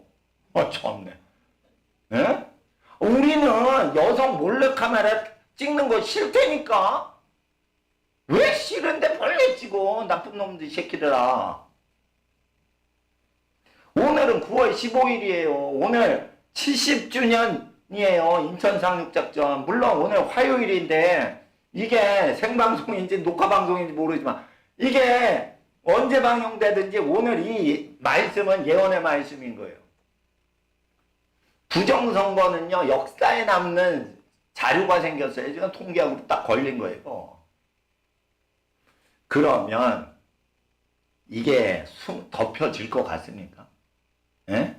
참네. 에? 우리는 여성 몰래카메라 찍는 거 싫다니까. 왜 싫은데 벌레 찍어. 나쁜 놈들 새끼들아. 오늘은 9월 15일이에요. 오늘 70주년이에요. 인천 상륙작전. 물론 오늘 화요일인데 이게 생방송인지 녹화방송인지 모르지만 이게 언제 방영되든지 오늘 이 말씀은 예언의 말씀인 거예요. 부정선거는요. 역사에 남는 자료가 생겼어요. 지금 통계하고 딱 걸린 거예요. 그러면 이게 덮여질 것 같습니까? 예?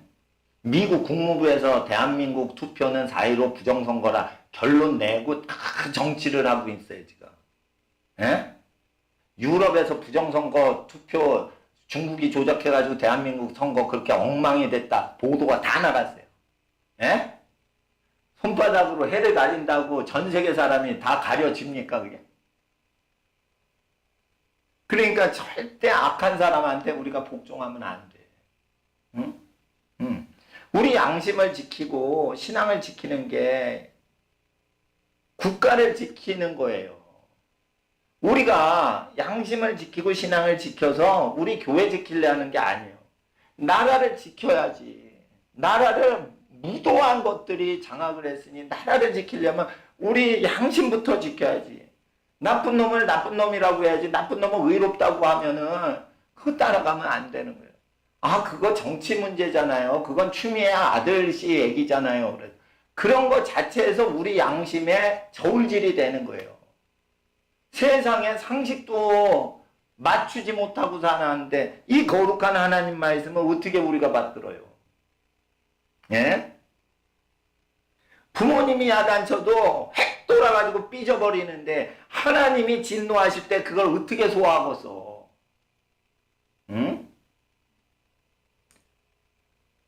미국 국무부에서 대한민국 투표는 4.15 부정선거라 결론 내고 다 정치를 하고 있어요, 지금. 예? 유럽에서 부정선거 투표 중국이 조작해가지고 대한민국 선거 그렇게 엉망이 됐다. 보도가 다 나갔어요. 예? 손바닥으로 해를 가린다고 전 세계 사람이 다 가려집니까, 그게? 그러니까 절대 악한 사람한테 우리가 복종하면 안 돼. 응? 우리 양심을 지키고 신앙을 지키는 게 국가를 지키는 거예요. 우리가 양심을 지키고 신앙을 지켜서 우리 교회 지키려는 게 아니에요. 나라를 지켜야지. 나라를 무도한 것들이 장악을 했으니 나라를 지키려면 우리 양심부터 지켜야지. 나쁜 놈을 나쁜 놈이라고 해야지. 나쁜 놈은 의롭다고 하면은 그거 따라가면 안 되는 거예요. 그거 정치 문제잖아요. 그건 추미애 아들씨 얘기잖아요. 그런 거 자체에서 우리 양심에 저울질이 되는 거예요. 세상에 상식도 맞추지 못하고 사는데 이 거룩한 하나님 말씀을 어떻게 우리가 받들어요? 예? 부모님이 야단쳐도 핵 돌아가지고 삐져버리는데 하나님이 진노하실 때 그걸 어떻게 소화하겠어? 응?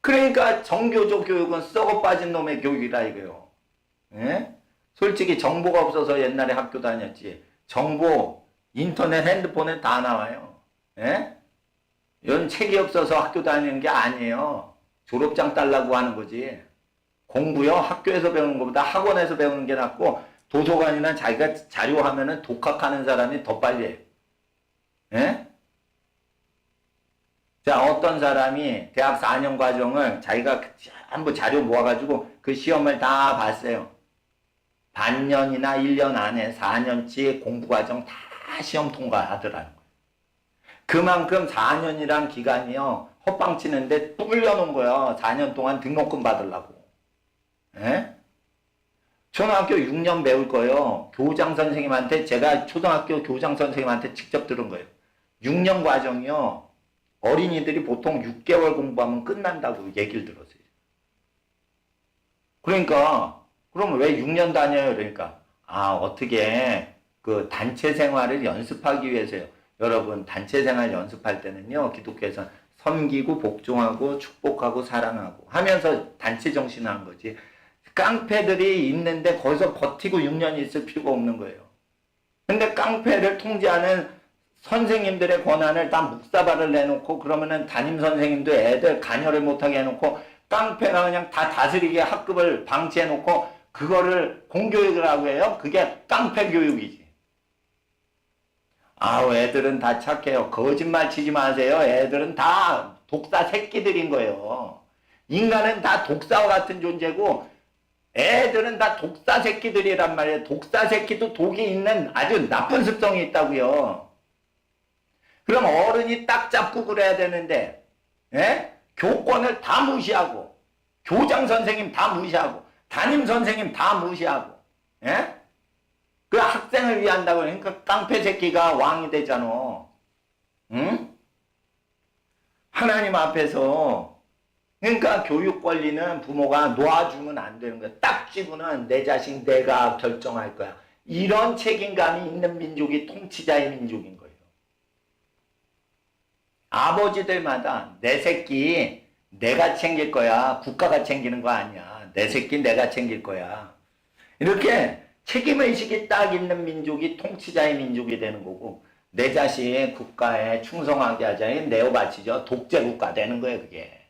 그러니까 정교조 교육은 썩어 빠진 놈의 교육이라 이거요. 예? 솔직히 정보가 없어서 옛날에 학교 다녔지. 정보, 인터넷, 핸드폰에 다 나와요. 예? 이런 책이 없어서 학교 다니는 게 아니에요. 졸업장 달라고 하는 거지. 공부요? 학교에서 배우는 것보다 학원에서 배우는 게 낫고 도서관이나 자기가 자료하면은 독학하는 사람이 더 빨리 해요. 예? 자, 어떤 어떤 사람이 대학 4년 과정을 자기가 전부 자료 모아가지고 그 시험을 다 봤어요. 반년이나 1년 안에 4년치 공부 과정 다 시험 통과하더라는 거예요. 그만큼 4년이란 기간이요. 헛방 치는데 뚫려 놓은 거예요. 4년 동안 등록금 받으려고. 예? 초등학교 6년 배울 거예요. 교장 선생님한테, 제가 초등학교 교장 선생님한테 직접 들은 거예요. 6년 과정이요. 어린이들이 보통 6개월 공부하면 끝난다고 얘기를 들었어요. 그러니까, 그러면 왜 6년 다녀요? 그러니까, 어떻게 그 단체 생활을 연습하기 위해서요. 여러분, 단체 생활 연습할 때는요, 기독교에서 섬기고 복종하고 축복하고 사랑하고 하면서 단체 정신을 하는 거지. 깡패들이 있는데 거기서 버티고 6년 있을 필요가 없는 거예요. 근데 깡패를 통제하는 선생님들의 권한을 다 묵사발을 내놓고 그러면은 담임 선생님도 애들 간여를 못하게 해놓고 깡패가 그냥 다 다스리게 학급을 방치해놓고 그거를 공교육을 하고 해요. 그게 깡패 교육이지. 애들은 다 착해요. 거짓말 치지 마세요. 애들은 다 독사 새끼들인 거예요. 인간은 다 독사와 같은 존재고 애들은 다 독사 새끼들이란 말이에요. 독사 새끼도 독이 있는 아주 나쁜 습성이 있다고요. 그럼 어른이 딱 잡고 그래야 되는데, 예? 교권을 다 무시하고, 교장 선생님 다 무시하고, 담임 선생님 다 무시하고, 예? 그 학생을 위한다고 그러니까 깡패 새끼가 왕이 되잖아. 응? 하나님 앞에서 그러니까 교육 권리는 부모가 놓아주면 안 되는 거야. 딱 쥐고는 내 자식 내가 결정할 거야. 이런 책임감이 있는 민족이 통치자의 민족인 거예요. 아버지들마다 내 새끼 내가 챙길 거야. 국가가 챙기는 거 아니야. 내 새끼 내가 챙길 거야. 이렇게 책임의식이 딱 있는 민족이 통치자의 민족이 되는 거고 내 자식 국가에 충성하게 하자니 내어바치죠. 독재국가 되는 거예요. 그게.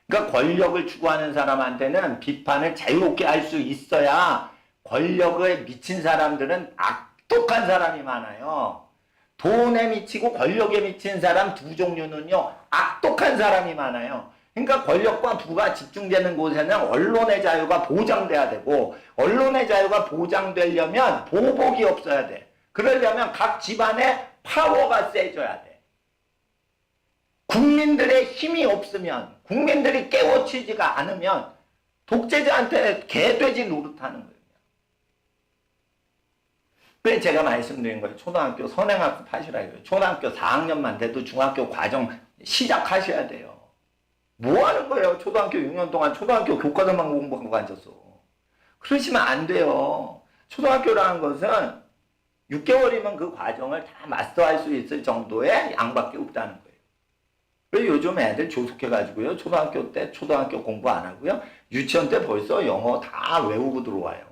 그러니까 권력을 추구하는 사람한테는 비판을 자유롭게 할 수 있어야 권력에 미친 사람들은 악독한 사람이 많아요. 돈에 미치고 권력에 미친 사람 두 종류는요. 악독한 사람이 많아요. 그러니까 권력과 부가 집중되는 곳에는 언론의 자유가 보장돼야 되고 언론의 자유가 보장되려면 보복이 없어야 돼. 그러려면 각 집안에 파워가 세져야 돼. 국민들의 힘이 없으면 국민들이 깨우치지가 않으면 독재자한테 개돼지 노릇하는 거예요. 그래서 제가 말씀드린 거예요. 초등학교 선행학습 하시라 이거예요. 초등학교 4학년만 돼도 중학교 과정 시작하셔야 돼요. 뭐 하는 거예요? 초등학교 6년 동안 초등학교 교과서만 공부하고 앉았어. 그러시면 안 돼요. 초등학교라는 것은 6개월이면 그 과정을 다 마스터할 수 있을 정도의 양밖에 없다는 거예요. 왜 요즘 애들 조숙해가지고요. 초등학교 때 초등학교 공부 안 하고요. 유치원 때 벌써 영어 다 외우고 들어와요.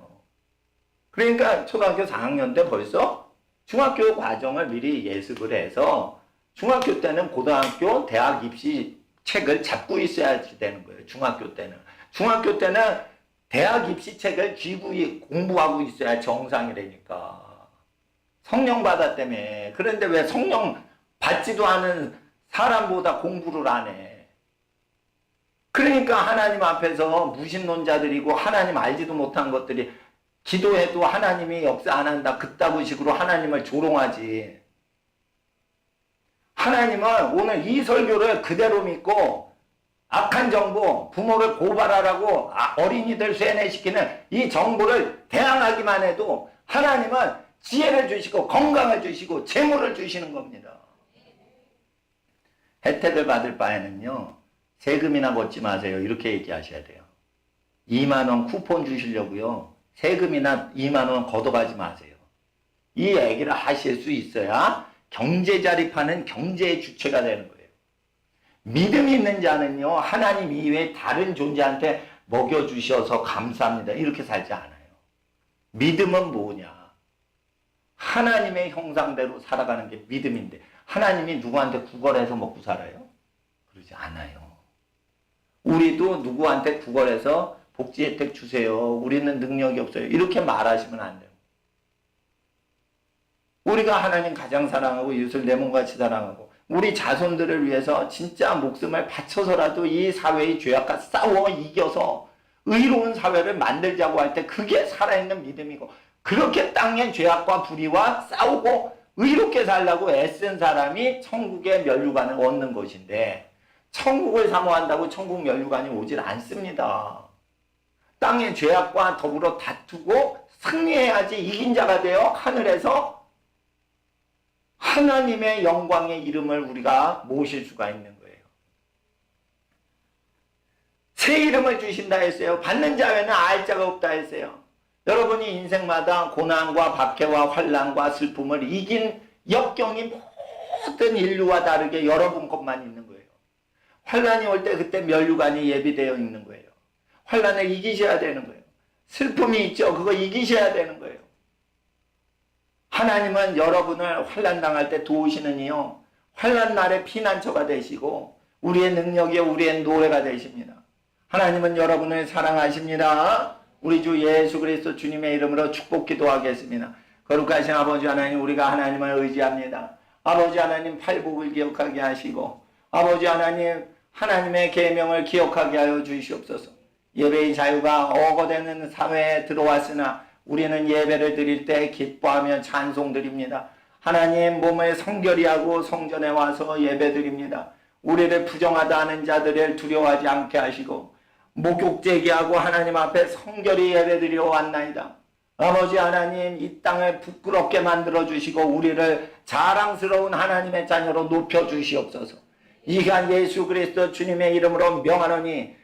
그러니까 초등학교 4학년 때 벌써 중학교 과정을 미리 예습을 해서 중학교 때는 고등학교, 대학 입시 책을 잡고 있어야 되는 거예요. 중학교 때는. 중학교 때는 대학 입시 책을 쥐고 공부하고 있어야 정상이라니까. 성령 받았다며. 그런데 왜 성령 받지도 않은 사람보다 공부를 안 해. 그러니까 하나님 앞에서 무신론자들이고 하나님 알지도 못한 것들이 기도해도 하나님이 역사 안 한다. 그따구 식으로 하나님을 조롱하지. 하나님은 오늘 이 설교를 그대로 믿고 악한 정보, 부모를 고발하라고 어린이들 쇠뇌시키는 이 정보를 대항하기만 해도 하나님은 지혜를 주시고 건강을 주시고 재물을 주시는 겁니다. 혜택을 받을 바에는요. 세금이나 걷지 마세요. 이렇게 얘기하셔야 돼요. 2만 원 쿠폰 주시려고요. 세금이나 2만 원 걷어가지 마세요. 이 얘기를 하실 수 있어야 경제 자립하는 경제의 주체가 되는 거예요. 믿음이 있는 자는요. 하나님 이외에 다른 존재한테 먹여주셔서 감사합니다. 이렇게 살지 않아요. 믿음은 뭐냐? 하나님의 형상대로 살아가는 게 믿음인데 하나님이 누구한테 구걸해서 먹고 살아요? 그러지 않아요. 우리도 누구한테 구걸해서 복지 혜택 주세요. 우리는 능력이 없어요. 이렇게 말하시면 안 돼요. 우리가 하나님 가장 사랑하고 이웃을 내 몸같이 사랑하고 우리 자손들을 위해서 진짜 목숨을 바쳐서라도 이 사회의 죄악과 싸워 이겨서 의로운 사회를 만들자고 할 때 그게 살아있는 믿음이고, 그렇게 땅의 죄악과 불의와 싸우고 의롭게 살라고 애쓴 사람이 천국의 면류관을 얻는 것인데, 천국을 사모한다고 천국 면류관이 오질 않습니다. 땅의 죄악과 더불어 다투고 승리해야지 이긴 자가 되어 하늘에서 하나님의 영광의 이름을 우리가 모실 수가 있는 거예요. 새 이름을 주신다 했어요. 받는 자에는 알 자가 없다 했어요. 여러분이 인생마다 고난과 박해와 환난과 슬픔을 이긴 역경이 모든 인류와 다르게 여러분 것만 있는 거예요. 환난이 올 때 그때 면류관이 예비되어 있는 거예요. 환난을 이기셔야 되는 거예요. 슬픔이 있죠. 그거 이기셔야 되는 거예요. 하나님은 여러분을 환난 당할 때 도우시는 이요, 환난 날의 피난처가 되시고 우리의 능력이 우리의 노래가 되십니다. 하나님은 여러분을 사랑하십니다. 우리 주 예수 그리스도 주님의 이름으로 축복 기도하겠습니다. 거룩하신 아버지 하나님, 우리가 하나님을 의지합니다. 아버지 하나님, 팔복을 기억하게 하시고 아버지 하나님, 하나님의 계명을 기억하게 하여 주시옵소서. 예배의 자유가 억어되는 사회에 들어왔으나 우리는 예배를 드릴 때 기뻐하며 찬송드립니다. 하나님, 몸을 성결히 하고 성전에 와서 예배드립니다. 우리를 부정하다 하는 자들을 두려워하지 않게 하시고 목욕 제기하고 하나님 앞에 성결히 예배드려 왔나이다. 아버지 하나님, 이 땅을 부끄럽게 만들어 주시고 우리를 자랑스러운 하나님의 자녀로 높여 주시옵소서. 이 시간 예수 그리스도 주님의 이름으로 명하노니,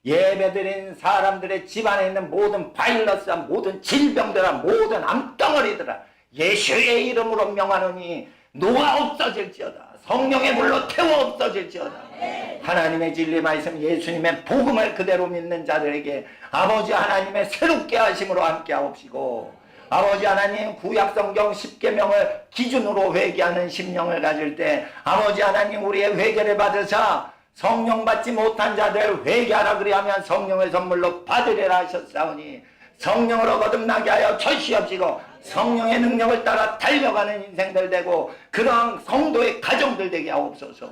예배드린 사람들의 집안에 있는 모든 바이러스와 모든 질병들아, 모든 암덩어리들아, 예수의 이름으로 명하노니 노아 없어질지어다. 성령의 불로 태워 없어질지어다. 하나님의 진리 말씀, 예수님의 복음을 그대로 믿는 자들에게 아버지 하나님의 새롭게 하심으로 함께 하옵시고, 아버지 하나님, 구약성경 10계명을 기준으로 회개하는 심령을 가질 때 아버지 하나님, 우리의 회개를 받으사 성령 받지 못한 자들 회개하라 그리하면 성령의 선물로 받으리라 하셨사오니, 성령으로 거듭나게 하여 주시옵시고 성령의 능력을 따라 달려가는 인생들 되고 그러한 성도의 가정들 되게 하옵소서.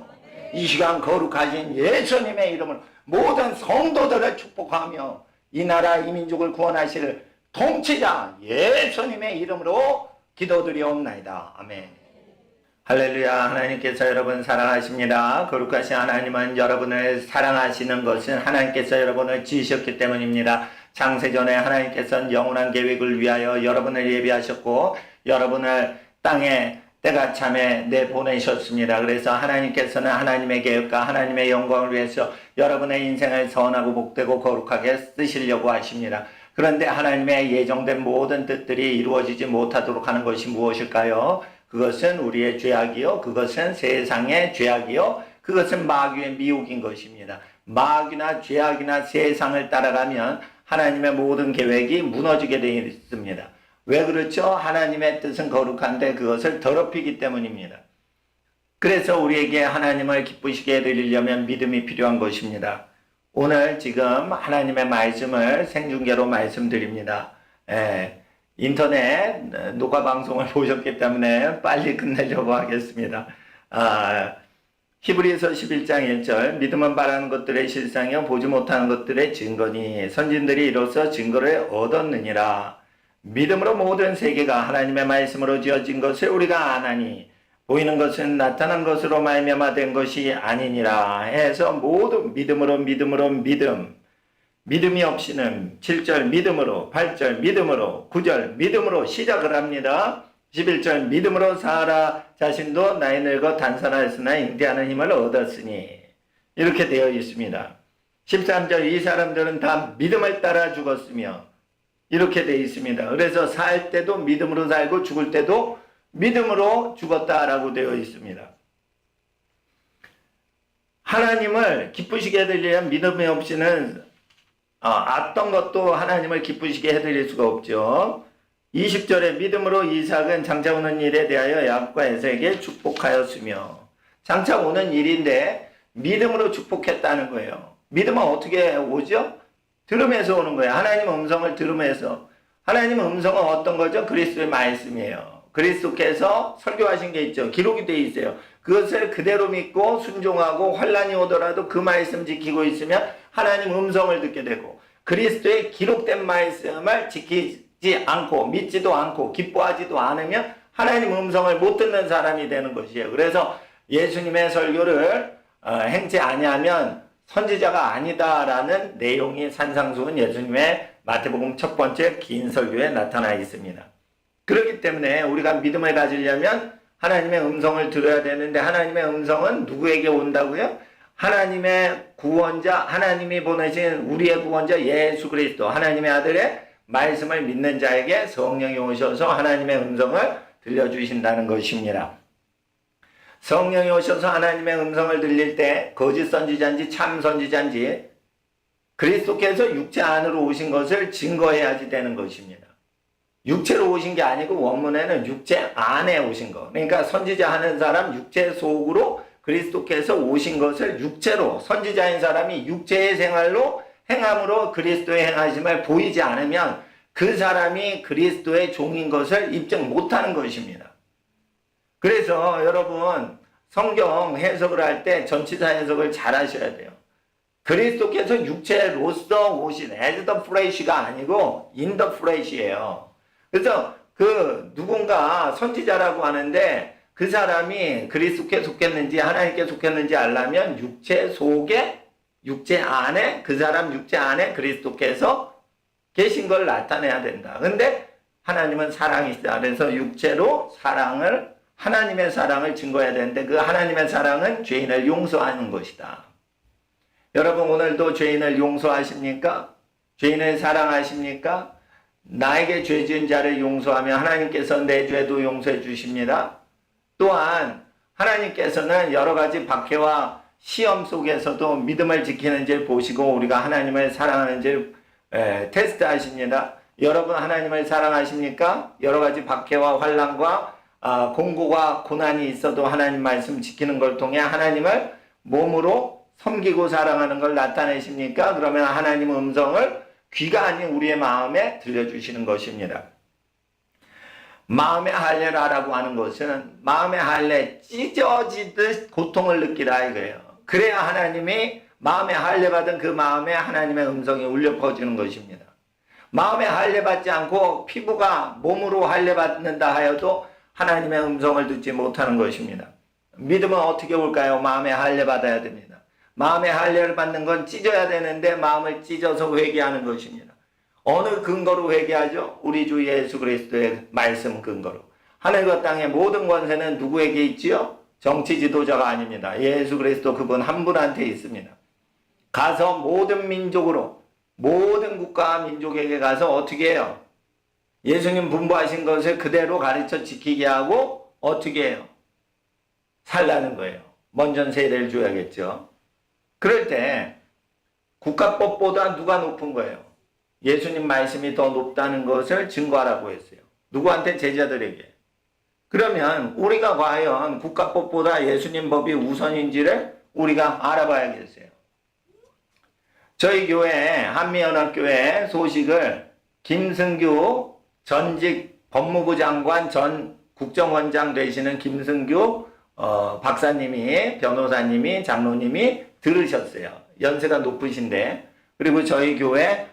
이 시간 거룩하신 예수님의 이름으로 모든 성도들을 축복하며 이 나라 이 민족을 구원하실 통치자 예수님의 이름으로 기도드리옵나이다. 아멘. 할렐루야. 하나님께서 여러분 사랑하십니다. 거룩하신 하나님은 여러분을 사랑하시는 것은 하나님께서 여러분을 지으셨기 때문입니다. 창세전에 하나님께서는 영원한 계획을 위하여 여러분을 예비하셨고 여러분을 땅에 때가 참에 내보내셨습니다. 그래서 하나님께서는 하나님의 계획과 하나님의 영광을 위해서 여러분의 인생을 선하고 복되고 거룩하게 쓰시려고 하십니다. 그런데 하나님의 예정된 모든 뜻들이 이루어지지 못하도록 하는 것이 무엇일까요? 그것은 우리의 죄악이요, 그것은 세상의 죄악이요, 그것은 마귀의 미혹인 것입니다. 마귀나 죄악이나 세상을 따라가면 하나님의 모든 계획이 무너지게 되어 있습니다. 왜 그렇죠? 하나님의 뜻은 거룩한데 그것을 더럽히기 때문입니다. 그래서 우리에게 하나님을 기쁘시게 해드리려면 믿음이 필요한 것입니다. 오늘 지금 하나님의 말씀을 생중계로 말씀드립니다. 인터넷 녹화 방송을 보셨기 때문에 빨리 끝내려고 하겠습니다. 히브리서 11장 1절, 믿음은 바라는 것들의 실상이요 보지 못하는 것들의 증거니 선진들이 이로써 증거를 얻었느니라. 믿음으로 모든 세계가 하나님의 말씀으로 지어진 것을 우리가 아나니 보이는 것은 나타난 것으로 말미암아 된 것이 아니니라 해서 모두 믿음으로 믿음이 없이는 7절 믿음으로, 8절 믿음으로, 9절 믿음으로 시작을 합니다. 11절 믿음으로 사라 자신도 나이 늙어 단선하였으나 잉태하는 힘을 얻었으니 이렇게 되어 있습니다. 13절 이 사람들은 다 믿음을 따라 죽었으며 이렇게 되어 있습니다. 그래서 살 때도 믿음으로 살고 죽을 때도 믿음으로 죽었다라고 되어 있습니다. 하나님을 기쁘시게 해드리려면 믿음이 없이는 어떤 것도 하나님을 기쁘시게 해드릴 수가 없죠. 20절에 믿음으로 이삭은 장차 오는 일에 대하여 야곱과 에서에게 축복하였으며, 장차 오는 일인데 믿음으로 축복했다는 거예요. 믿음은 어떻게 오죠? 들음에서 오는 거예요. 하나님 음성을 들음에서. 하나님 음성은 어떤 거죠? 그리스도의 말씀이에요. 그리스도께서 설교하신 게 있죠. 기록이 되어 있어요. 그것을 그대로 믿고 순종하고 환난이 오더라도 그 말씀 지키고 있으면 하나님 음성을 듣게 되고, 그리스도의 기록된 말씀을 지키지 않고 믿지도 않고 기뻐하지도 않으면 하나님 음성을 못 듣는 사람이 되는 것이에요. 그래서 예수님의 설교를 행치 아니하면 선지자가 아니다라는 내용이 산상수훈 예수님의 마태복음 첫 번째 긴 설교에 나타나 있습니다. 그렇기 때문에 우리가 믿음을 가지려면 하나님의 음성을 들어야 되는데, 하나님의 음성은 누구에게 온다고요? 하나님의 구원자, 하나님이 보내신 우리의 구원자 예수 그리스도, 하나님의 아들의 말씀을 믿는 자에게 성령이 오셔서 하나님의 음성을 들려주신다는 것입니다. 성령이 오셔서 하나님의 음성을 들릴 때 거짓 선지자인지 참 선지자인지 그리스도께서 육체 안으로 오신 것을 증거해야지 되는 것입니다. 육체로 오신 게 아니고 원문에는 육체 안에 오신 거. 그러니까 선지자 하는 사람 육체 속으로 그리스도께서 오신 것을 육체로, 선지자인 사람이 육체의 생활로 행함으로 그리스도의 행하심을 보이지 않으면 그 사람이 그리스도의 종인 것을 입증 못하는 것입니다. 그래서 여러분 성경 해석을 할 때 전치사 해석을 잘 하셔야 돼요. 그리스도께서 육체로서 오신 as the flesh가 아니고 in the flesh예요. 그래서 누군가 선지자라고 하는데 그 사람이 그리스도께 속했는지 하나님께 속했는지 알려면 육체 속에, 육체 안에, 그 사람 육체 안에 그리스도께서 계신 걸 나타내야 된다. 근데 하나님은 사랑이시다. 그래서 육체로 하나님의 사랑을 증거해야 되는데, 그 하나님의 사랑은 죄인을 용서하는 것이다. 여러분 오늘도 죄인을 용서하십니까? 죄인을 사랑하십니까? 나에게 죄 지은 자를 용서하면 하나님께서 내 죄도 용서해 주십니다. 또한 하나님께서는 여러 가지 박해와 시험 속에서도 믿음을 지키는지를 보시고 우리가 하나님을 사랑하는지를 테스트하십니다. 여러분 하나님을 사랑하십니까? 여러 가지 박해와 환난과 공고와 고난이 있어도 하나님 말씀 지키는 걸 통해 하나님을 몸으로 섬기고 사랑하는 걸 나타내십니까? 그러면 하나님 음성을 귀가 아닌 우리의 마음에 들려주시는 것입니다. 마음의 할례라고 하는 것은 마음의 할례, 찢어지듯 고통을 느끼라 이거예요. 그래야 하나님이 마음의 할례 받은 그 마음에 하나님의 음성이 울려 퍼지는 것입니다. 마음의 할례 받지 않고 피부가 몸으로 할례 받는다 하여도 하나님의 음성을 듣지 못하는 것입니다. 믿음은 어떻게 올까요? 마음의 할례 받아야 됩니다. 마음의 할례를 받는 건 찢어야 되는데 마음을 찢어서 회개하는 것입니다. 어느 근거로 회개하죠? 우리 주 예수 그리스도의 말씀 근거로. 하늘과 땅의 모든 권세는 누구에게 있지요? 정치 지도자가 아닙니다. 예수 그리스도 그분 한 분한테 있습니다. 가서 모든 민족으로, 모든 국가와 민족에게 가서 어떻게 해요? 예수님 분부하신 것을 그대로 가르쳐 지키게 하고 어떻게 해요? 살라는 거예요. 먼저 세례를 줘야겠죠. 그럴 때 국가법보다 누가 높은 거예요? 예수님 말씀이 더 높다는 것을 증거하라고 했어요. 누구한테? 제자들에게. 그러면 우리가 과연 국가법보다 예수님 법이 우선인지를 우리가 알아봐야겠어요. 저희 교회 한미연합교회 소식을 김승규 전직 법무부 장관 전 국정원장 되시는 김승규 박사님이, 변호사님이, 장로님이 들으셨어요. 연세가 높으신데. 그리고 저희 교회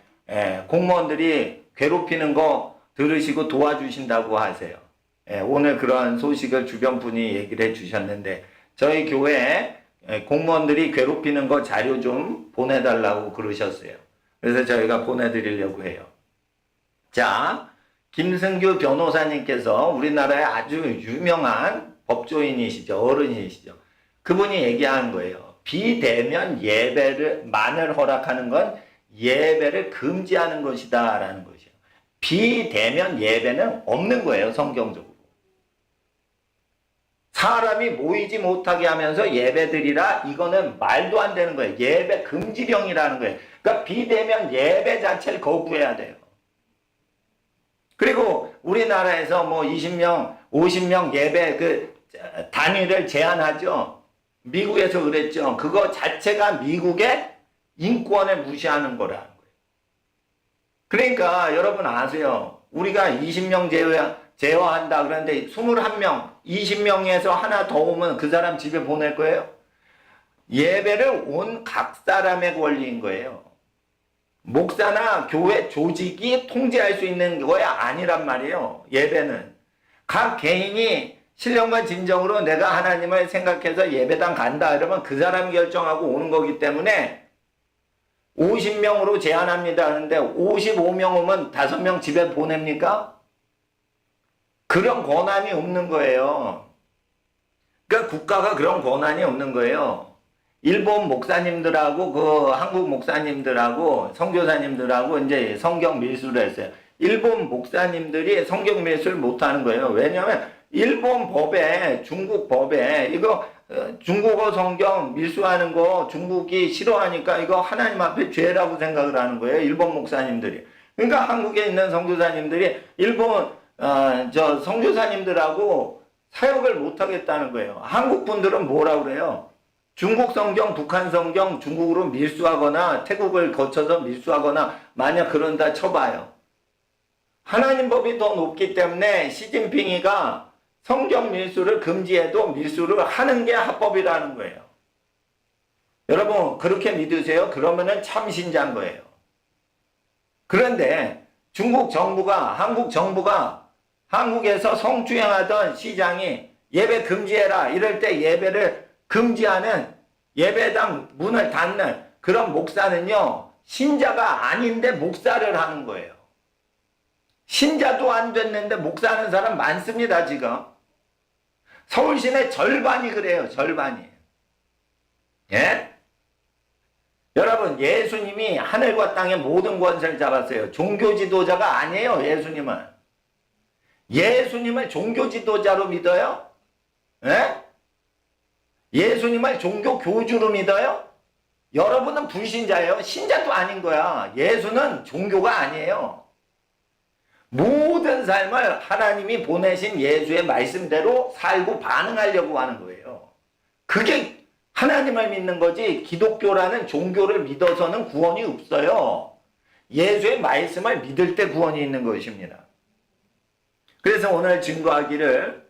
공무원들이 괴롭히는 거 들으시고 도와주신다고 하세요. 오늘 그러한 소식을 주변 분이 얘기를 해주셨는데, 저희 교회 공무원들이 괴롭히는 거 자료 좀 보내달라고 그러셨어요. 그래서 저희가 보내드리려고 해요. 자, 김승규 변호사님께서 우리나라의 아주 유명한 법조인이시죠. 어른이시죠. 그분이 얘기한 거예요. 비대면 예배만을 허락하는 건 예배를 금지하는 것이다 라는 것이에요. 비대면 예배는 없는 거예요. 성경적으로. 사람이 모이지 못하게 하면서 예배드리라, 이거는 말도 안 되는 거예요. 예배 금지령이라는 거예요. 그러니까 비대면 예배 자체를 거부해야 돼요. 그리고 우리나라에서 뭐 20명, 50명 예배 단위를 제한하죠. 미국에서 그랬죠. 그거 자체가 미국의 인권을 무시하는 거라는 거예요. 그러니까 여러분 아세요. 우리가 20명 제어한다. 그런데 21명, 20명에서 하나 더 오면 그 사람 집에 보낼 거예요? 예배를 온 각 사람의 권리인 거예요. 목사나 교회 조직이 통제할 수 있는 거야 아니란 말이에요. 예배는 각 개인이 신령과 진정으로 내가 하나님을 생각해서 예배당 간다 이러면 그 사람이 결정하고 오는 거기 때문에 50명으로 제한합니다 하는데 55명 오면 5명 집에 보냅니까? 그런 권한이 없는 거예요. 그러니까 국가가 그런 권한이 없는 거예요. 일본 목사님들하고 그 한국 목사님들하고 선교사님들하고 이제 성경 밀수를 했어요. 일본 목사님들이 성경 밀수를 못하는 거예요. 왜냐하면 일본 법에 중국 법에 이거 중국어 성경 밀수하는 거 중국이 싫어하니까 이거 하나님 앞에 죄라고 생각을 하는 거예요. 일본 목사님들이. 그러니까 한국에 있는 선교사님들이 일본 저 선교사님들하고 사역을 못하겠다는 거예요. 한국 분들은 뭐라 그래요? 중국 성경, 북한 성경 중국으로 밀수하거나 태국을 거쳐서 밀수하거나 만약 그런다 쳐봐요. 하나님 법이 더 높기 때문에 시진핑이가 성경 밀수를 금지해도 밀수를 하는 게 합법이라는 거예요. 여러분 그렇게 믿으세요? 그러면은 참 신자인 거예요. 그런데 중국 정부가 한국 정부가 한국에서 성추행하던 시장이 예배 금지해라 이럴 때 예배를 금지하는 예배당 문을 닫는 그런 목사는요 신자가 아닌데 목사를 하는 거예요. 신자도 안 됐는데 목사하는 사람 많습니다 지금. 서울시내 절반이 그래요. 절반이. 예? 여러분 예수님이 하늘과 땅의 모든 권세를 잡았어요. 종교 지도자가 아니에요. 예수님은. 예수님을 종교 지도자로 믿어요? 예? 예수님을 종교 교주로 믿어요? 여러분은 불신자예요. 신자도 아닌 거야. 예수는 종교가 아니에요. 모든 삶을 하나님이 보내신 예수의 말씀대로 살고 반응하려고 하는 거예요. 그게 하나님을 믿는 거지 기독교라는 종교를 믿어서는 구원이 없어요. 예수의 말씀을 믿을 때 구원이 있는 것입니다. 그래서 오늘 증거하기를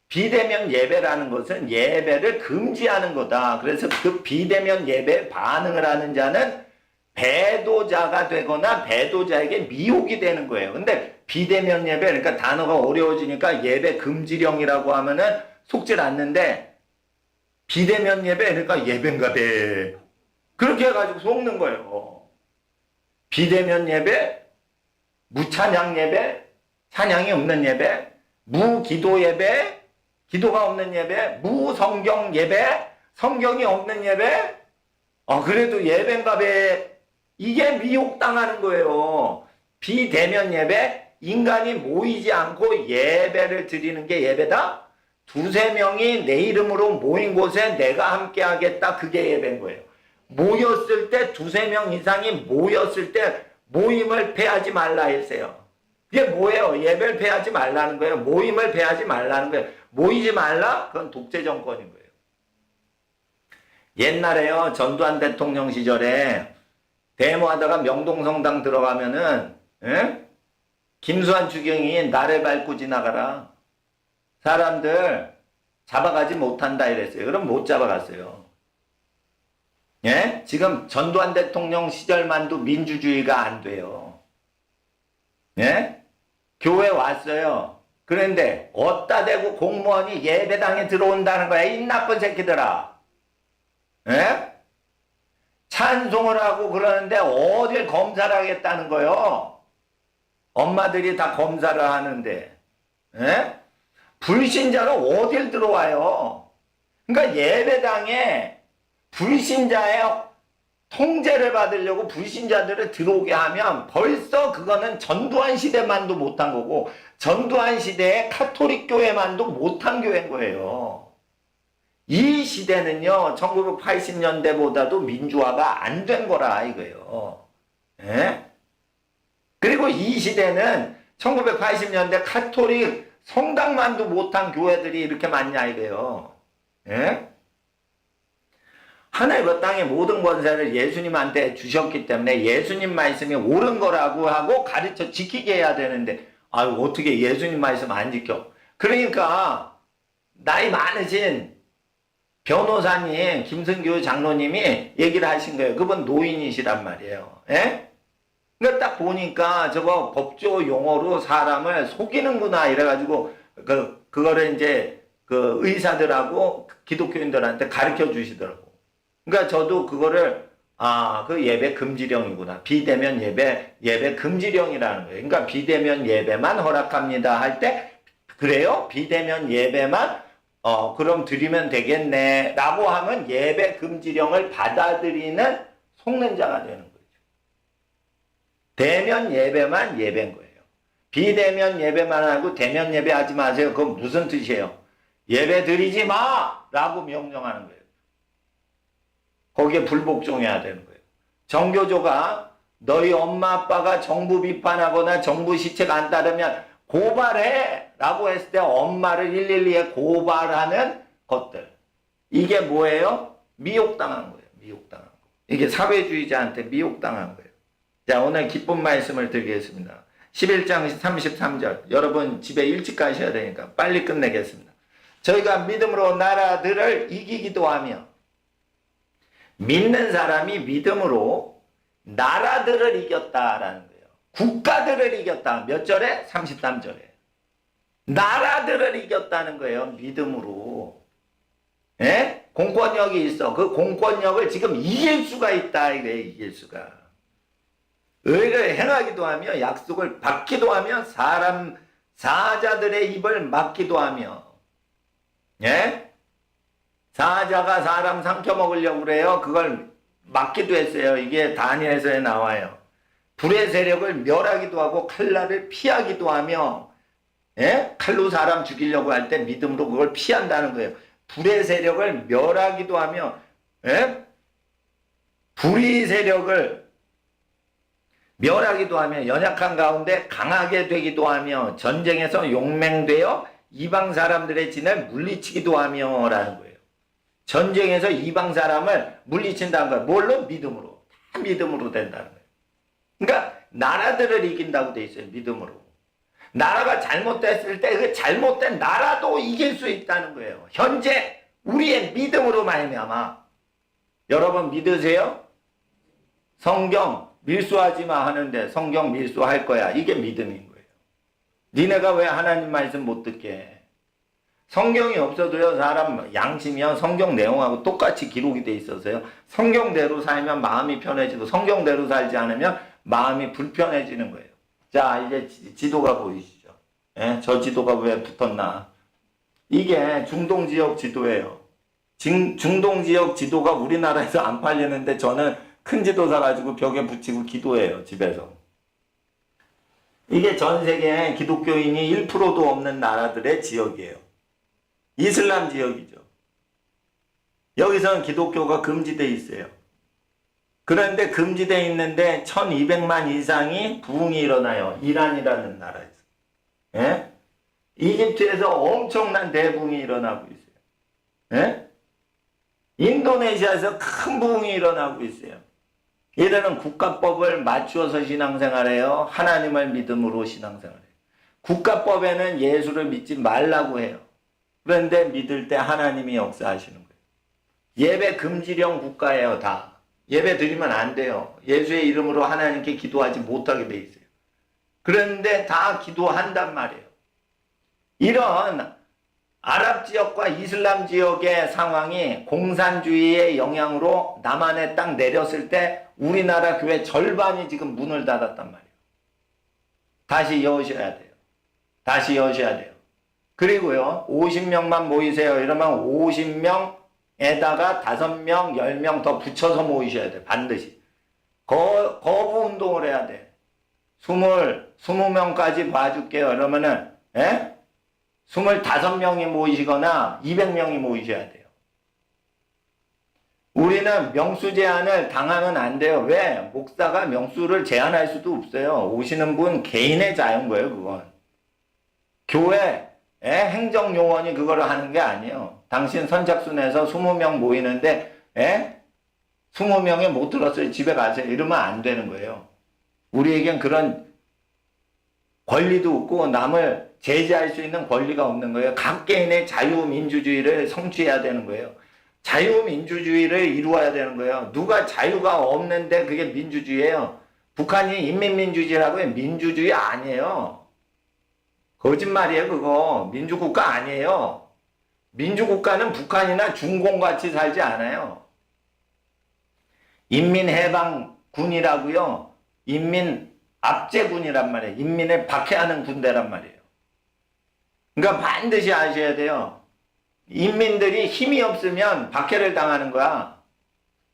비대면 예배라는 것은 예배를 금지하는 거다. 그래서 그 비대면 예배에 반응을 하는 자는 배도자가 되거나 배도자에게 미혹이 되는 거예요. 근데 비대면 예배, 그러니까 단어가 어려워지니까 예배 금지령이라고 하면은 속질 않는데 비대면 예배, 그러니까 예배인가 배. 그렇게 해가지고 속는 거예요. 비대면 예배, 무찬양 예배, 찬양이 없는 예배, 무기도 예배, 기도가 없는 예배, 무성경 예배, 성경이 없는 예배, 그래도 예배인가 배. 이게 미혹당하는 거예요. 비대면 예배, 인간이 모이지 않고 예배를 드리는 게 예배다? 2-3명이 내 이름으로 모인 곳에 내가 함께 하겠다. 그게 예배인 거예요. 모였을 때 2-3명 이상이 모였을 때 모임을 패하지 말라 했어요. 이게 뭐예요? 예배를 패하지 말라는 거예요. 모임을 패하지 말라는 거예요. 모이지 말라? 그건 독재 정권인 거예요. 옛날에요. 전두환 대통령 시절에 데모하다가 명동성당 들어가면은 김수환 주경이 나를 밟고 지나가라. 사람들 잡아가지 못한다 이랬어요. 그럼 못 잡아갔어요. 예? 지금 전두환 대통령 시절만도 민주주의가 안 돼요. 예? 교회 왔어요. 그런데 어따 대고 공무원이 예배당에 들어온다는 거야. 이 나쁜 새끼들아. 예? 찬송을 하고 그러는데 어딜 검사를 하겠다는 거요? 엄마들이 다 검사를 하는데. 예? 불신자가 어딜 들어와요? 그러니까 예배당에 불신자의 통제를 받으려고 불신자들을 들어오게 하면 벌써 그거는 전두환 시대만도 못한 거고 전두환 시대에 카톨릭 교회만도 못한 교회인 거예요. 이 시대는요 1980년대보다도 민주화가 안 된 거라 이거예요. 예? 그리고 이 시대는 1980년대 카톨릭 성당만도 못한 교회들이 이렇게 많냐 이거예요. 예? 하늘과 땅의 모든 권세를 예수님한테 주셨기 때문에 예수님 말씀이 옳은 거라고 하고 가르쳐 지키게 해야 되는데 아유, 어떻게 예수님 말씀 안 지켜? 그러니까 나이 많으신 변호사님, 김승규 장로님이 얘기를 하신 거예요. 그분 노인이시란 말이에요. 예? 그러니까 딱 보니까 저거 법조 용어로 사람을 속이는구나 이래가지고 그거를 이제 그 의사들하고 기독교인들한테 가르쳐 주시더라고. 그러니까 저도 그거를 그 예배 금지령이구나. 비대면 예배 금지령이라는 거예요. 그러니까 비대면 예배만 허락합니다 할 때 그래요? 비대면 예배만 그럼 드리면 되겠네 라고 하면 예배 금지령을 받아들이는 속는 자가 되는 거죠. 대면 예배만 예배인 거예요. 비대면 예배만 하고 대면 예배 하지 마세요. 그건 무슨 뜻이에요? 예배 드리지 마! 라고 명령하는 거예요. 거기에 불복종해야 되는 거예요. 정교조가 너희 엄마 아빠가 정부 비판하거나 정부 시책 안 따르면 고발해! 라고 했을 때 엄마를 112에 고발하는 것들. 이게 뭐예요? 미혹당한 거예요. 미혹당한 거. 이게 사회주의자한테 미혹당한 거예요. 자, 오늘 기쁜 말씀을 드리겠습니다. 11장 33절. 여러분 집에 일찍 가셔야 되니까 빨리 끝내겠습니다. 저희가 믿음으로 나라들을 이기기도 하며 믿는 사람이 믿음으로 나라들을 이겼다라는 거예요. 국가들을 이겼다. 몇 절에? 33절에. 나라들을 이겼다는 거예요. 믿음으로. 예? 공권력이 있어. 그 공권력을 지금 이길 수가 있다. 이래 이길 수가. 의를 행하기도 하며 약속을 받기도 하며 사자들의 입을 막기도 하며 예? 사자가 사람 삼켜먹으려고 그래요. 그걸 막기도 했어요. 이게 다니엘서에 나와요. 불의 세력을 멸하기도 하고 칼날을 피하기도 하며 예? 칼로 사람 죽이려고 할 때 믿음으로 그걸 피한다는 거예요. 불의 세력을 멸하기도 하며 예? 불의 세력을 멸하기도 하며 연약한 가운데 강하게 되기도 하며 전쟁에서 용맹되어 이방 사람들의 진을 물리치기도 하며 라는 거예요. 전쟁에서 이방 사람을 물리친다는 거예요. 뭘로? 믿음으로. 다 믿음으로 된다는 거예요. 그러니까 나라들을 이긴다고 돼 있어요. 믿음으로. 나라가 잘못됐을 때 그 잘못된 나라도 이길 수 있다는 거예요. 현재 우리의 믿음으로 말미암아. 여러분 믿으세요? 성경 밀수하지 마 하는데 성경 밀수할 거야. 이게 믿음인 거예요. 니네가 왜 하나님 말씀 못 듣게 해? 성경이 없어도요. 사람 양심이요. 성경 내용하고 똑같이 기록이 돼 있어서요. 성경대로 살면 마음이 편해지고 성경대로 살지 않으면 마음이 불편해지는 거예요. 자, 이제 지도가 보이시죠? 예? 저 지도가 왜 붙었나? 이게 중동지역 지도예요. 중동지역 지도가 우리나라에서 안 팔리는데 저는 큰 지도 사가지고 벽에 붙이고 기도해요. 집에서. 이게 전 세계에 기독교인이 1%도 없는 나라들의 지역이에요. 이슬람 지역이죠. 여기서는 기독교가 금지되어 있어요. 그런데 금지되어 있는데 1200만 이상이 부흥이 일어나요. 이란이라는 나라에서. 예? 이집트에서 엄청난 대부흥이 일어나고 있어요. 예? 인도네시아에서 큰 부흥이 일어나고 있어요. 얘들은 국가법을 맞추어서 신앙생활해요. 하나님을 믿음으로 신앙생활해요. 국가법에는 예수를 믿지 말라고 해요. 그런데 믿을 때 하나님이 역사하시는 거예요. 예배 금지령 국가예요. 다. 예배 드리면 안 돼요. 예수의 이름으로 하나님께 기도하지 못하게 돼 있어요. 그런데 다 기도한단 말이에요. 이런 아랍 지역과 이슬람 지역의 상황이 공산주의의 영향으로 남한에 딱 내렸을 때 우리나라 교회 절반이 지금 문을 닫았단 말이에요. 다시 여셔야 돼요. 다시 여셔야 돼요. 그리고요, 50명만 모이세요. 이러면 50명에다가 5명, 10명 더 붙여서 모이셔야 돼요. 반드시. 거부 운동을 해야 돼. 20명까지 봐줄게요. 이러면은, 예? 25명이 모이시거나 200명이 모이셔야 돼요. 우리는 명수 제한을 당하면 안 돼요. 왜? 목사가 명수를 제한할 수도 없어요. 오시는 분 개인의 자유인 거예요, 그건. 교회 행정요원이 그거를 하는 게 아니에요. 당신 선착순에서 20명 모이는데 20명이 못 들었어요. 집에 가세요. 이러면 안 되는 거예요. 우리에겐 그런 권리도 없고 남을 제재할 수 있는 권리가 없는 거예요. 각 개인의 자유민주주의를 성취해야 되는 거예요. 자유민주주의를 이루어야 되는 거예요. 누가 자유가 없는데 그게 민주주의예요. 북한이 인민민주주의라고 해요. 민주주의 아니에요. 거짓말이에요. 그거 민주국가 아니에요. 민주국가는 북한이나 중공같이 살지 않아요. 인민해방군이라고요. 인민압제군이란 말이에요. 인민을 박해하는 군대란 말이에요. 그러니까 반드시 아셔야 돼요. 인민들이 힘이 없으면 박해를 당하는 거야.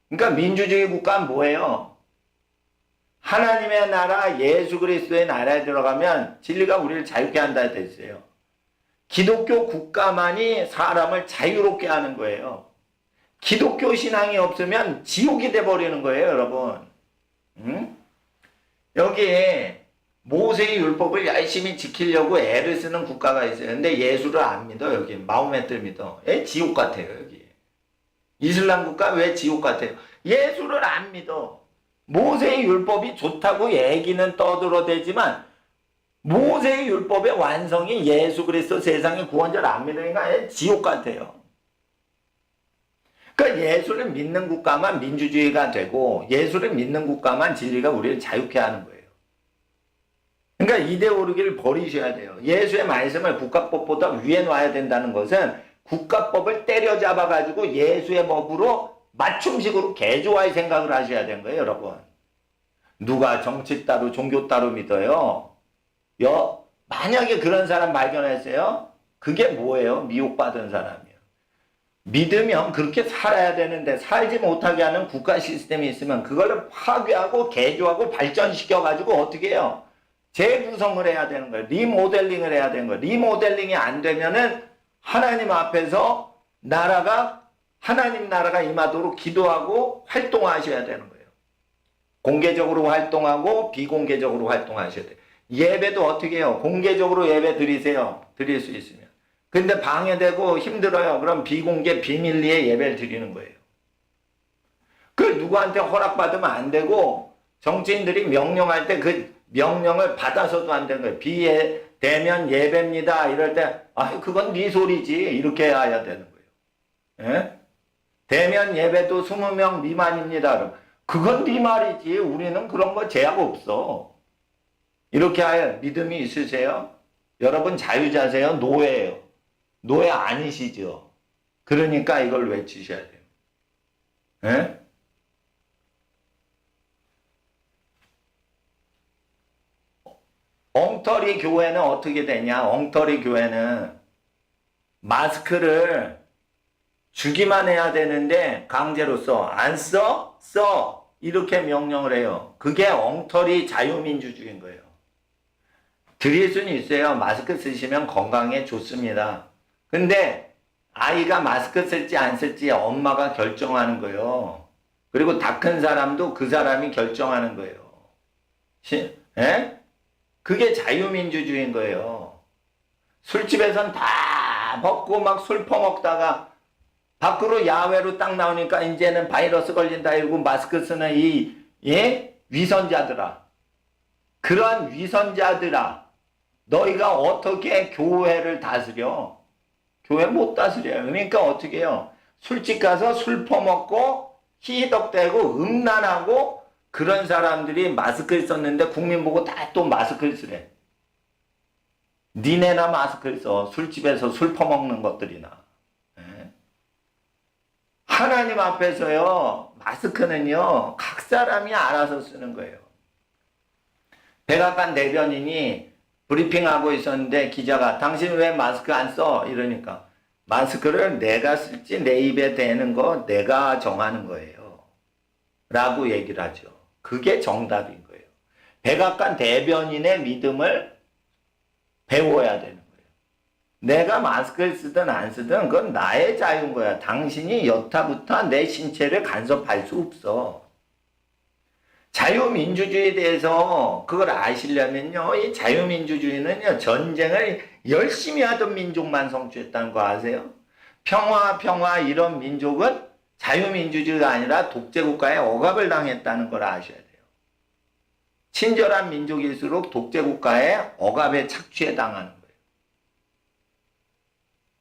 그러니까 민주주의 국가는 뭐예요? 하나님의 나라, 예수 그리스도의 나라에 들어가면 진리가 우리를 자유케 한다 됐어요. 기독교 국가만이 사람을 자유롭게 하는 거예요. 기독교 신앙이 없으면 지옥이 돼버리는 거예요, 여러분. 응? 여기에 모세의 율법을 열심히 지키려고 애를 쓰는 국가가 있어요. 근데 예수를 안 믿어, 여기. 마호메트를 믿어. 지옥 같아요, 여기. 이슬람 국가 왜 지옥 같아요? 예수를 안 믿어. 모세의 율법이 좋다고 얘기는 떠들어대지만 모세의 율법의 완성이 예수 그리스도 세상의 구원자를 안 믿으니까 지옥 같아요. 그러니까 예수를 믿는 국가만 민주주의가 되고 예수를 믿는 국가만 진리가 우리를 자유케 하는 거예요. 그러니까 이데올로기를 버리셔야 돼요. 예수의 말씀을 국가법보다 위에 놔야 된다는 것은 국가법을 때려잡아가지고 예수의 법으로 맞춤식으로 개조할 생각을 하셔야 되는 거예요, 여러분. 누가 정치 따로 종교 따로 믿어요? 만약에 그런 사람 발견했어요? 그게 뭐예요? 미혹받은 사람이에요. 믿으면 그렇게 살아야 되는데 살지 못하게 하는 국가 시스템이 있으면 그걸 파괴하고 개조하고 발전시켜가지고 어떻게 해요? 재구성을 해야 되는 거예요. 리모델링을 해야 되는 거예요. 리모델링이 안 되면은 하나님 앞에서 하나님 나라가 임하도록 기도하고 활동하셔야 되는 거예요. 공개적으로 활동하고 비공개적으로 활동하셔야 돼요. 예배도 어떻게 해요? 공개적으로 예배 드리세요. 드릴 수 있으면. 근데 방해되고 힘들어요. 그럼 비공개 비밀리에 예배를 드리는 거예요. 그 누구한테 허락받으면 안 되고 정치인들이 명령할 때 그 명령을 받아서도 안 되는 거예요. 비대면 예배입니다. 이럴 때 그건 네 소리지. 이렇게 해야 되는 거예요. 예? 대면 예배도 20명 미만입니다. 그럼 그건 네 말이지. 우리는 그런 거 제약 없어. 이렇게 할 믿음이 있으세요? 여러분 자유자세요? 노예예요. 노예 아니시죠? 그러니까 이걸 외치셔야 돼요. 예? 엉터리 교회는 어떻게 되냐? 엉터리 교회는 마스크를 주기만 해야 되는데 강제로 써. 안 써? 써. 이렇게 명령을 해요. 그게 엉터리 자유민주주의인 거예요. 드릴 수는 있어요. 마스크 쓰시면 건강에 좋습니다. 근데 아이가 마스크 쓸지 안 쓸지 엄마가 결정하는 거예요. 그리고 다 큰 사람도 그 사람이 결정하는 거예요. 예? 그게 자유민주주의인 거예요. 술집에선 다 벗고 막 술 퍼먹다가 밖으로 야외로 딱 나오니까 이제는 바이러스 걸린다 이러고 마스크 쓰는 위선자들아. 그런 위선자들아. 너희가 어떻게 교회를 다스려? 교회 못 다스려요. 그러니까 어떻게 해요? 술집 가서 술 퍼먹고 희덕대고 음란하고 그런 사람들이 마스크를 썼는데 국민 보고 다 또 마스크를 쓰래. 니네나 마스크를 써. 술집에서 술 퍼먹는 것들이나. 하나님 앞에서요. 마스크는요. 각 사람이 알아서 쓰는 거예요. 백악관 대변인이 브리핑하고 있었는데 기자가 당신 왜 마스크 안 써? 이러니까 마스크를 내가 쓸지 내 입에 대는 거 내가 정하는 거예요. 라고 얘기를 하죠. 그게 정답인 거예요. 백악관 대변인의 믿음을 배워야 되는 거예요. 내가 마스크를 쓰든 안 쓰든 그건 나의 자유인 거야. 당신이 여타부터 내 신체를 간섭할 수 없어. 자유민주주의에 대해서 그걸 아시려면요. 이 자유민주주의는요. 전쟁을 열심히 하던 민족만 성취했다는 거 아세요? 평화 이런 민족은 자유민주주의가 아니라 독재국가에 억압을 당했다는 걸 아셔야 돼요. 친절한 민족일수록 독재국가의 억압에 착취해 당하는 거예요.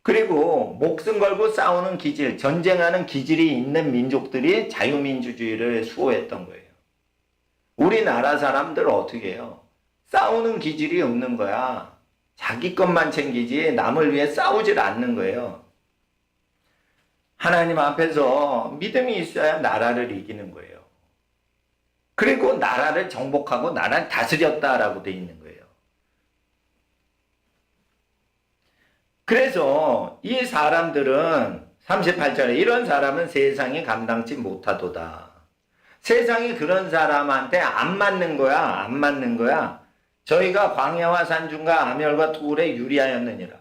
그리고 목숨 걸고 싸우는 기질, 전쟁하는 기질이 있는 민족들이 자유민주주의를 수호했던 거예요. 우리나라 사람들 어떻게 해요? 싸우는 기질이 없는 거야. 자기 것만 챙기지 남을 위해 싸우질 않는 거예요. 하나님 앞에서 믿음이 있어야 나라를 이기는 거예요. 그리고 나라를 정복하고 나라를 다스렸다라고 돼 있는 거예요. 그래서 이 사람들은 38절에 이런 사람은 세상이 감당치 못하도다. 세상이 그런 사람한테 안 맞는 거야. 안 맞는 거야. 저희가 광야와 산중과 아멸과 투울에 유리하였느니라.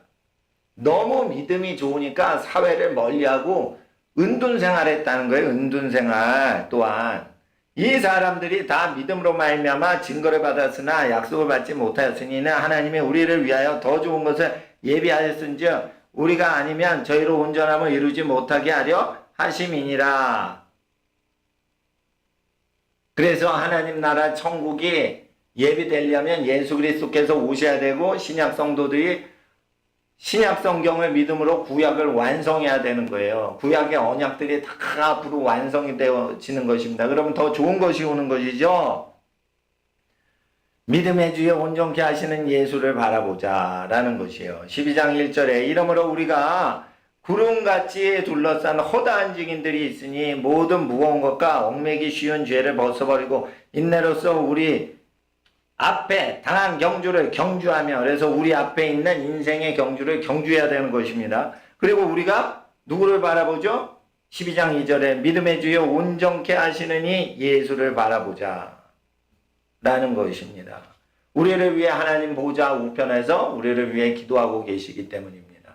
너무 믿음이 좋으니까 사회를 멀리하고 은둔생활했다는 거예요. 은둔생활. 또한 이 사람들이 다 믿음으로 말미암아 증거를 받았으나 약속을 받지 못하였으니 이는 하나님이 우리를 위하여 더 좋은 것을 예비하였은즉 우리가 아니면 저희로 온전함을 이루지 못하게 하려 하심이니라. 그래서 하나님 나라 천국이 예비되려면 예수 그리스도께서 오셔야 되고 신약 성도들이 신약 성경을 믿음으로 구약을 완성해야 되는 거예요. 구약의 언약들이 다 앞으로 완성이 되어지는 것입니다. 그러면 더 좋은 것이 오는 것이죠. 믿음의 주에 온전케 하시는 예수를 바라보자 라는 것이에요. 12장 1절에 이러므로 우리가 구름같이 둘러싼 허다한 증인들이 있으니 모든 무거운 것과 얽매기 쉬운 죄를 벗어버리고 인내로서 우리 앞에 당한 경주를 경주하며, 그래서 우리 앞에 있는 인생의 경주를 경주해야 되는 것입니다. 그리고 우리가 누구를 바라보죠? 12장 2절에 믿음의 주여 온전케 하시느니 예수를 바라보자 라는 것입니다. 우리를 위해 하나님 보좌 우편에서 우리를 위해 기도하고 계시기 때문입니다.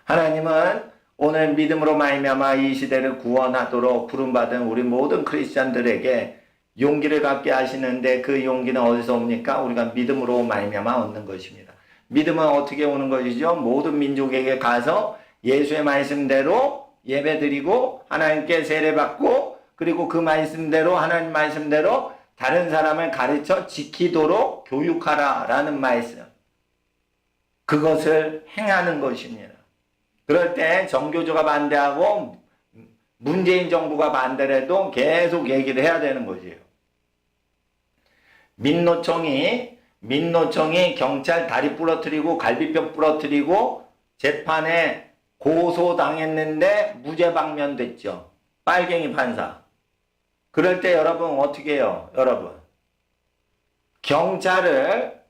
하나님은 오늘 믿음으로 말미암아 이 시대를 구원하도록 부름받은 우리 모든 크리스찬들에게 용기를 갖게 하시는데 그 용기는 어디서 옵니까? 우리가 믿음으로 말미암아 얻는 것입니다. 믿음은 어떻게 오는 것이죠? 모든 민족에게 가서 예수의 말씀대로 예배드리고 하나님께 세례받고 그리고 그 말씀대로 하나님 말씀대로 다른 사람을 가르쳐 지키도록 교육하라 라는 말씀. 그것을 행하는 것입니다. 그럴 때 정교조가 반대하고 문재인 정부가 반대를 해도 계속 얘기를 해야 되는 것이에요. 민노총이 경찰 다리 부러뜨리고 갈비뼈 부러뜨리고 재판에 고소당했는데 무죄 방면됐죠. 빨갱이 판사. 그럴 때 여러분 어떻게 해요? 여러분 경찰을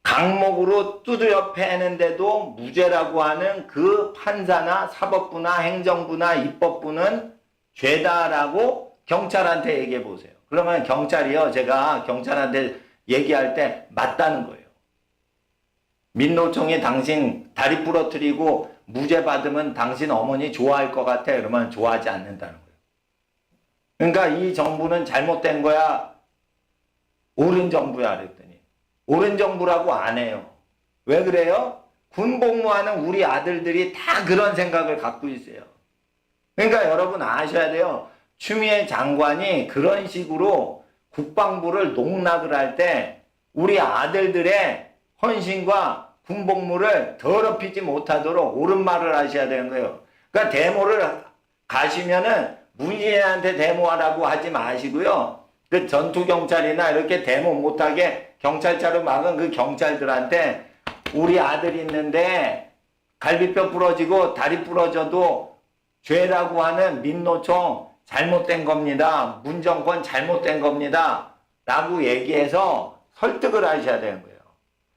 강목으로 두드려 패는데도 무죄라고 하는 그 판사나 사법부나 행정부나 입법부는 죄다라고 경찰한테 얘기해 보세요. 그러면 경찰이요, 제가 경찰한테 얘기할 때 맞다는 거예요. 민노총이 당신 다리 부러뜨리고 무죄 받으면 당신 어머니 좋아할 것 같아. 그러면 좋아하지 않는다는 거예요. 그러니까 이 정부는 잘못된 거야, 옳은 정부야 그랬더니 옳은 정부라고 안 해요. 왜 그래요? 군복무하는 우리 아들들이 다 그런 생각을 갖고 있어요. 그러니까 여러분 아셔야 돼요. 추미애 장관이 그런 식으로 국방부를 농락을 할 때 우리 아들들의 헌신과 군복무를 더럽히지 못하도록 옳은 말을 하셔야 되는 거예요. 그러니까 데모를 가시면은 문재인한테 데모하라고 하지 마시고요. 그 전투경찰이나 이렇게 데모 못하게 경찰차로 막은 그 경찰들한테 우리 아들 있는데 갈비뼈 부러지고 다리 부러져도 죄라고 하는 민노총 잘못된 겁니다. 문정권 잘못된 겁니다. 라고 얘기해서 설득을 하셔야 되는 거예요.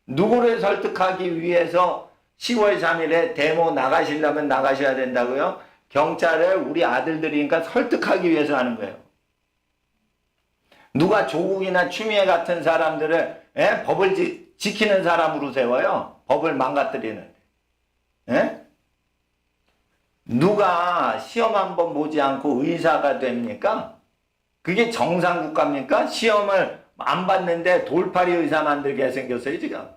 누구를 설득하기 위해서 10월 3일에 데모 나가시려면 나가셔야 된다고요? 경찰을 우리 아들들이니까 설득하기 위해서 하는 거예요. 누가 조국이나 추미애 같은 사람들을 법을 지키는 사람으로 세워요? 법을 망가뜨리는. 누가 시험 한 번 보지 않고 의사가 됩니까? 그게 정상국가입니까? 시험을 안 봤는데 돌팔이 의사 만들게 생겼어요 지금.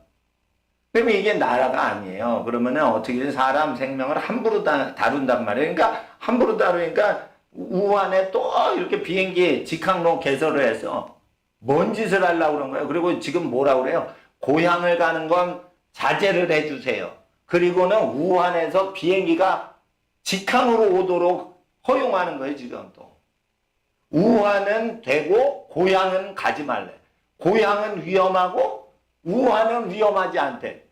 그러면 이게 나라가 아니에요. 그러면은 어떻게든 사람 생명을 함부로 다룬단 말이에요. 그러니까 함부로 다루니까 우한에 또 이렇게 비행기 직항로 개설을 해서 뭔 짓을 하려고 그런 거예요? 그리고 지금 뭐라고 그래요? 고향을 가는 건 자제를 해주세요. 그리고는 우한에서 비행기가 직항으로 오도록 허용하는 거예요, 지금 또. 우한은 되고 고향은 가지 말래. 고향은 위험하고 우한은 위험하지 않대.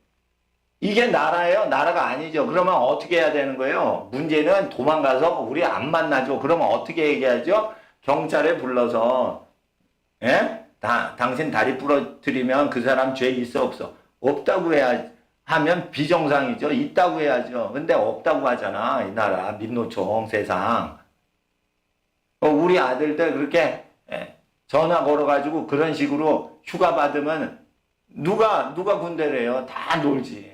이게 나라예요? 나라가 아니죠. 그러면 어떻게 해야 되는 거예요? 문제는 도망가서 우리 안 만나죠. 그러면 어떻게 얘기하죠? 경찰에 불러서 예? 당신 다리 부러뜨리면 그 사람 죄 있어 없어? 없다고 해야 하면 비정상이죠. 있다고 해야죠. 근데 없다고 하잖아. 이 나라 민노총 세상. 우리 아들들 그렇게 전화 걸어가지고 그런 식으로 휴가 받으면 누가 군대래요? 다 놀지.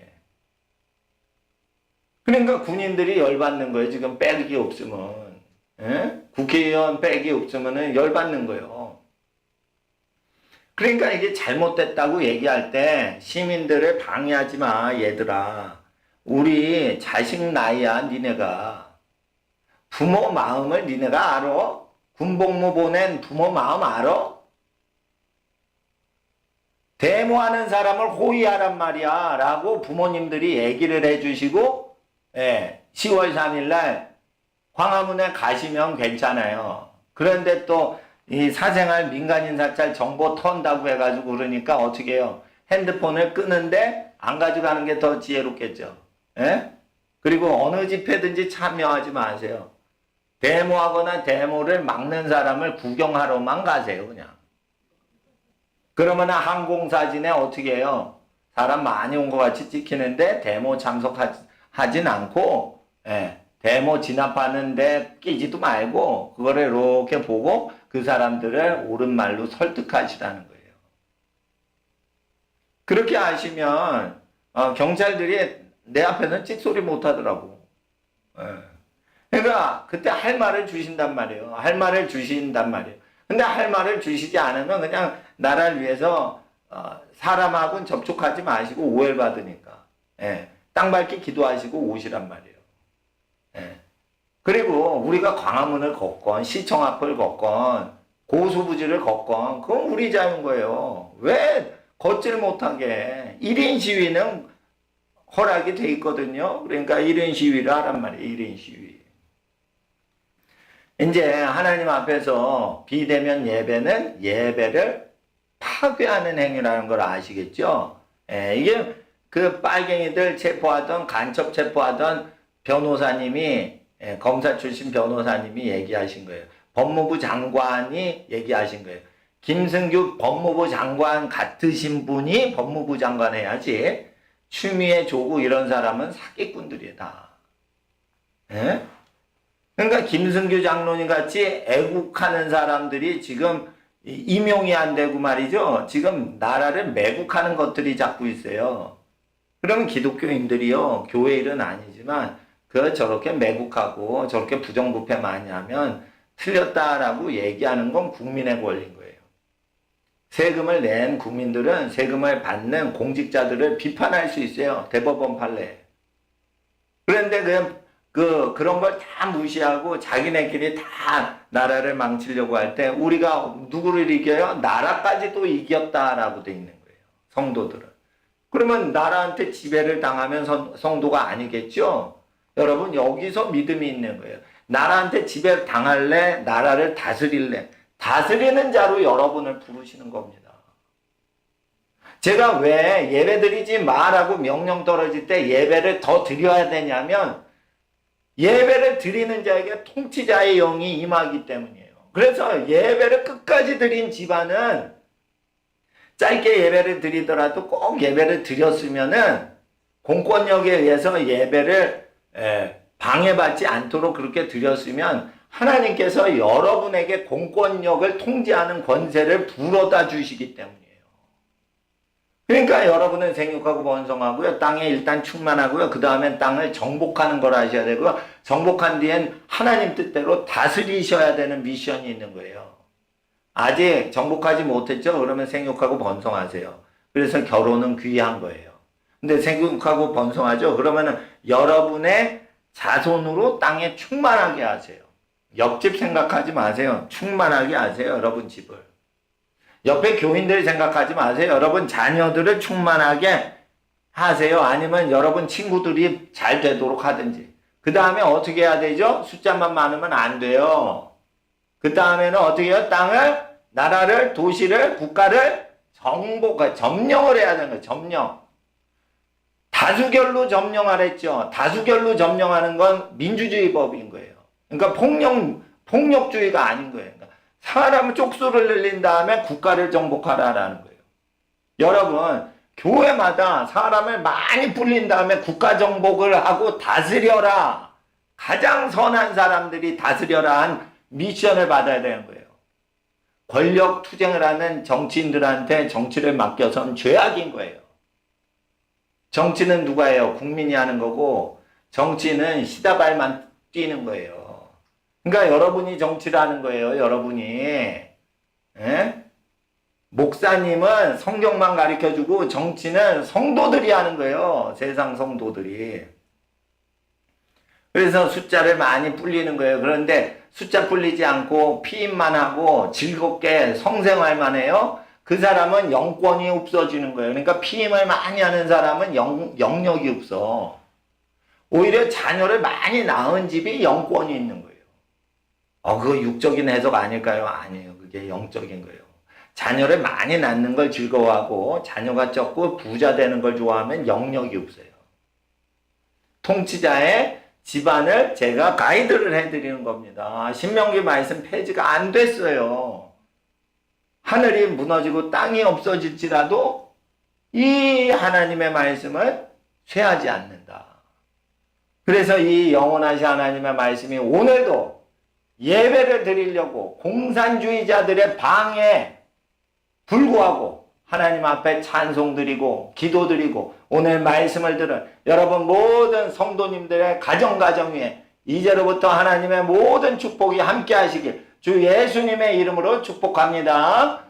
그러니까 군인들이 열받는 거예요. 지금 백이 없으면. 예? 국회의원 백이 없으면 열받는 거예요. 그러니까 이게 잘못됐다고 얘기할 때 시민들을 방해하지 마, 얘들아. 우리 자식 나이야, 니네가. 부모 마음을 니네가 알아? 군복무 보낸 부모 마음 알아? 데모하는 사람을 호위하란 말이야 라고 부모님들이 얘기를 해주시고 10월 3일날 광화문에 가시면 괜찮아요. 그런데 또 이 사생활 민간인 사찰 정보 턴다고 해가지고 그러니까 어떻게 해요? 핸드폰을 끄는데 안 가져가는 게 더 지혜롭겠죠. 그리고 어느 집회든지 참여하지 마세요. 데모하거나 데모를 막는 사람을 구경하러만 가세요, 그냥. 그러면 항공사진에 어떻게 해요? 사람 많이 온 것 같이 찍히는데 데모 참석하진 않고, 데모 진압하는데 끼지도 말고, 그거를 이렇게 보고 그 사람들을 옳은 말로 설득하시라는 거예요. 그렇게 하시면, 경찰들이 내 앞에서는 찍소리 못 하더라고. 그러니까 그때 할 말을 주신단 말이에요. 할 말을 주신단 말이에요. 근데 할 말을 주시지 않으면 그냥 나라를 위해서 사람하고는 접촉하지 마시고 오해를 받으니까 땅 밟기 기도하시고 오시란 말이에요. 그리고 우리가 광화문을 걷건 시청 앞을 걷건 고수부지를 걷건 그건 우리 자유인 거예요. 왜 걷지를 못하게 1인 시위는 허락이 돼 있거든요. 그러니까 1인 시위를 하란 말이에요. 1인 시위. 이제 하나님 앞에서 비대면 예배는 예배를 파괴하는 행위라는 걸 아시겠죠? 이게 그 빨갱이들 체포하던 간첩 체포하던 변호사님이 검사 출신 변호사님이 얘기하신 거예요. 법무부 장관이 얘기하신 거예요. 김승규 법무부 장관 같으신 분이 법무부 장관 해야지 추미애 조국 이런 사람은 사기꾼들이다. 그러니까 김승규 장로님 같이 애국하는 사람들이 지금 임용이 안 되고 말이죠. 지금 나라를 매국하는 것들이 자꾸 있어요. 그러면 기독교인들이요. 교회 일은 아니지만 저렇게 매국하고 저렇게 부정부패 많이 하면 틀렸다라고 얘기하는 건 국민의 권리인 거예요. 세금을 낸 국민들은 세금을 받는 공직자들을 비판할 수 있어요. 대법원 판례. 그런데 그런 걸 다 무시하고 자기네끼리 다 나라를 망치려고 할 때 우리가 누구를 이겨요? 나라까지도 이겼다라고 돼 있는 거예요. 성도들은. 그러면 나라한테 지배를 당하면 성도가 아니겠죠? 여러분 여기서 믿음이 있는 거예요. 나라한테 지배를 당할래? 나라를 다스릴래? 다스리는 자로 여러분을 부르시는 겁니다. 제가 왜 예배 드리지 마라고 명령 떨어질 때 예배를 더 드려야 되냐면 예배를 드리는 자에게 통치자의 영이 임하기 때문이에요. 그래서 예배를 끝까지 드린 집안은 짧게 예배를 드리더라도 꼭 예배를 드렸으면은 공권력에 의해서 예배를 방해받지 않도록 그렇게 드렸으면 하나님께서 여러분에게 공권력을 통제하는 권세를 불어다 주시기 때문이에요. 그러니까 여러분은 생육하고 번성하고요. 땅에 일단 충만하고요. 그 다음엔 땅을 정복하는 걸 하셔야 되고요. 정복한 뒤엔 하나님 뜻대로 다스리셔야 되는 미션이 있는 거예요. 아직 정복하지 못했죠? 그러면 생육하고 번성하세요. 그래서 결혼은 귀한 거예요. 근데 생육하고 번성하죠? 그러면은 여러분의 자손으로 땅에 충만하게 하세요. 옆집 생각하지 마세요. 충만하게 하세요. 여러분 집을. 옆에 교인들 생각하지 마세요. 여러분 자녀들을 충만하게 하세요. 아니면 여러분 친구들이 잘 되도록 하든지. 그 다음에 어떻게 해야 되죠? 숫자만 많으면 안 돼요. 그 다음에는 어떻게 해요? 땅을, 나라를, 도시를, 국가를 점령을 해야 되는 거예요. 점령. 다수결로 점령하랬죠. 다수결로 점령하는 건 민주주의 법인 거예요. 그러니까 폭력주의가 아닌 거예요. 그러니까 사람은 쪽수를 늘린 다음에 국가를 정복하라라는 거예요. 여러분, 교회마다 사람을 많이 불린 다음에 국가 정복을 하고 다스려라. 가장 선한 사람들이 다스려라 한 미션을 받아야 되는 거예요. 권력 투쟁을 하는 정치인들한테 정치를 맡겨선 죄악인 거예요. 정치는 누가 해요? 국민이 하는 거고 정치는 시다발만 뛰는 거예요. 그러니까 여러분이 정치를 하는 거예요. 여러분이. 에? 목사님은 성경만 가르쳐주고 정치는 성도들이 하는 거예요. 세상 성도들이. 그래서 숫자를 많이 불리는 거예요. 그런데 숫자 불리지 않고 피임만 하고 즐겁게 성생활만 해요. 그 사람은 영권이 없어지는 거예요. 그러니까 피임을 많이 하는 사람은 영역이 없어. 오히려 자녀를 많이 낳은 집이 영권이 있는 거예요. 그거 육적인 해석 아닐까요? 아니에요. 그게 영적인 거예요. 자녀를 많이 낳는 걸 즐거워하고 자녀가 적고 부자 되는 걸 좋아하면 영역이 없어요. 통치자의 집안을 제가 가이드를 해드리는 겁니다. 신명기 말씀 폐지가 안 됐어요. 하늘이 무너지고 땅이 없어질지라도 이 하나님의 말씀을 쇠하지 않는다. 그래서 이 영원하신 하나님의 말씀이 오늘도 예배를 드리려고 공산주의자들의 방해 불구하고 하나님 앞에 찬송 드리고 기도 드리고 오늘 말씀을 들은 여러분 모든 성도님들의 가정 위에 이제로부터 하나님의 모든 축복이 함께 하시길 주 예수님의 이름으로 축복합니다.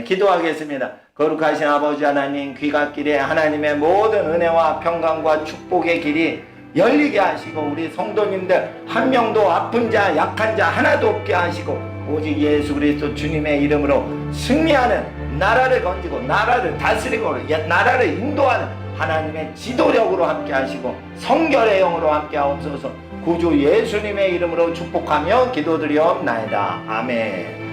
기도하겠습니다. 거룩하신 아버지 하나님, 귀갓길에 하나님의 모든 은혜와 평강과 축복의 길이 열리게 하시고 우리 성도님들 한 명도 아픈 자 약한 자 하나도 없게 하시고 오직 예수 그리스도 주님의 이름으로 승리하는 나라를 건지고 나라를 다스리고 나라를 인도하는 하나님의 지도력으로 함께 하시고 성결의 영으로 함께 하옵소서. 구주 예수님의 이름으로 축복하며 기도드리옵나이다. 아멘.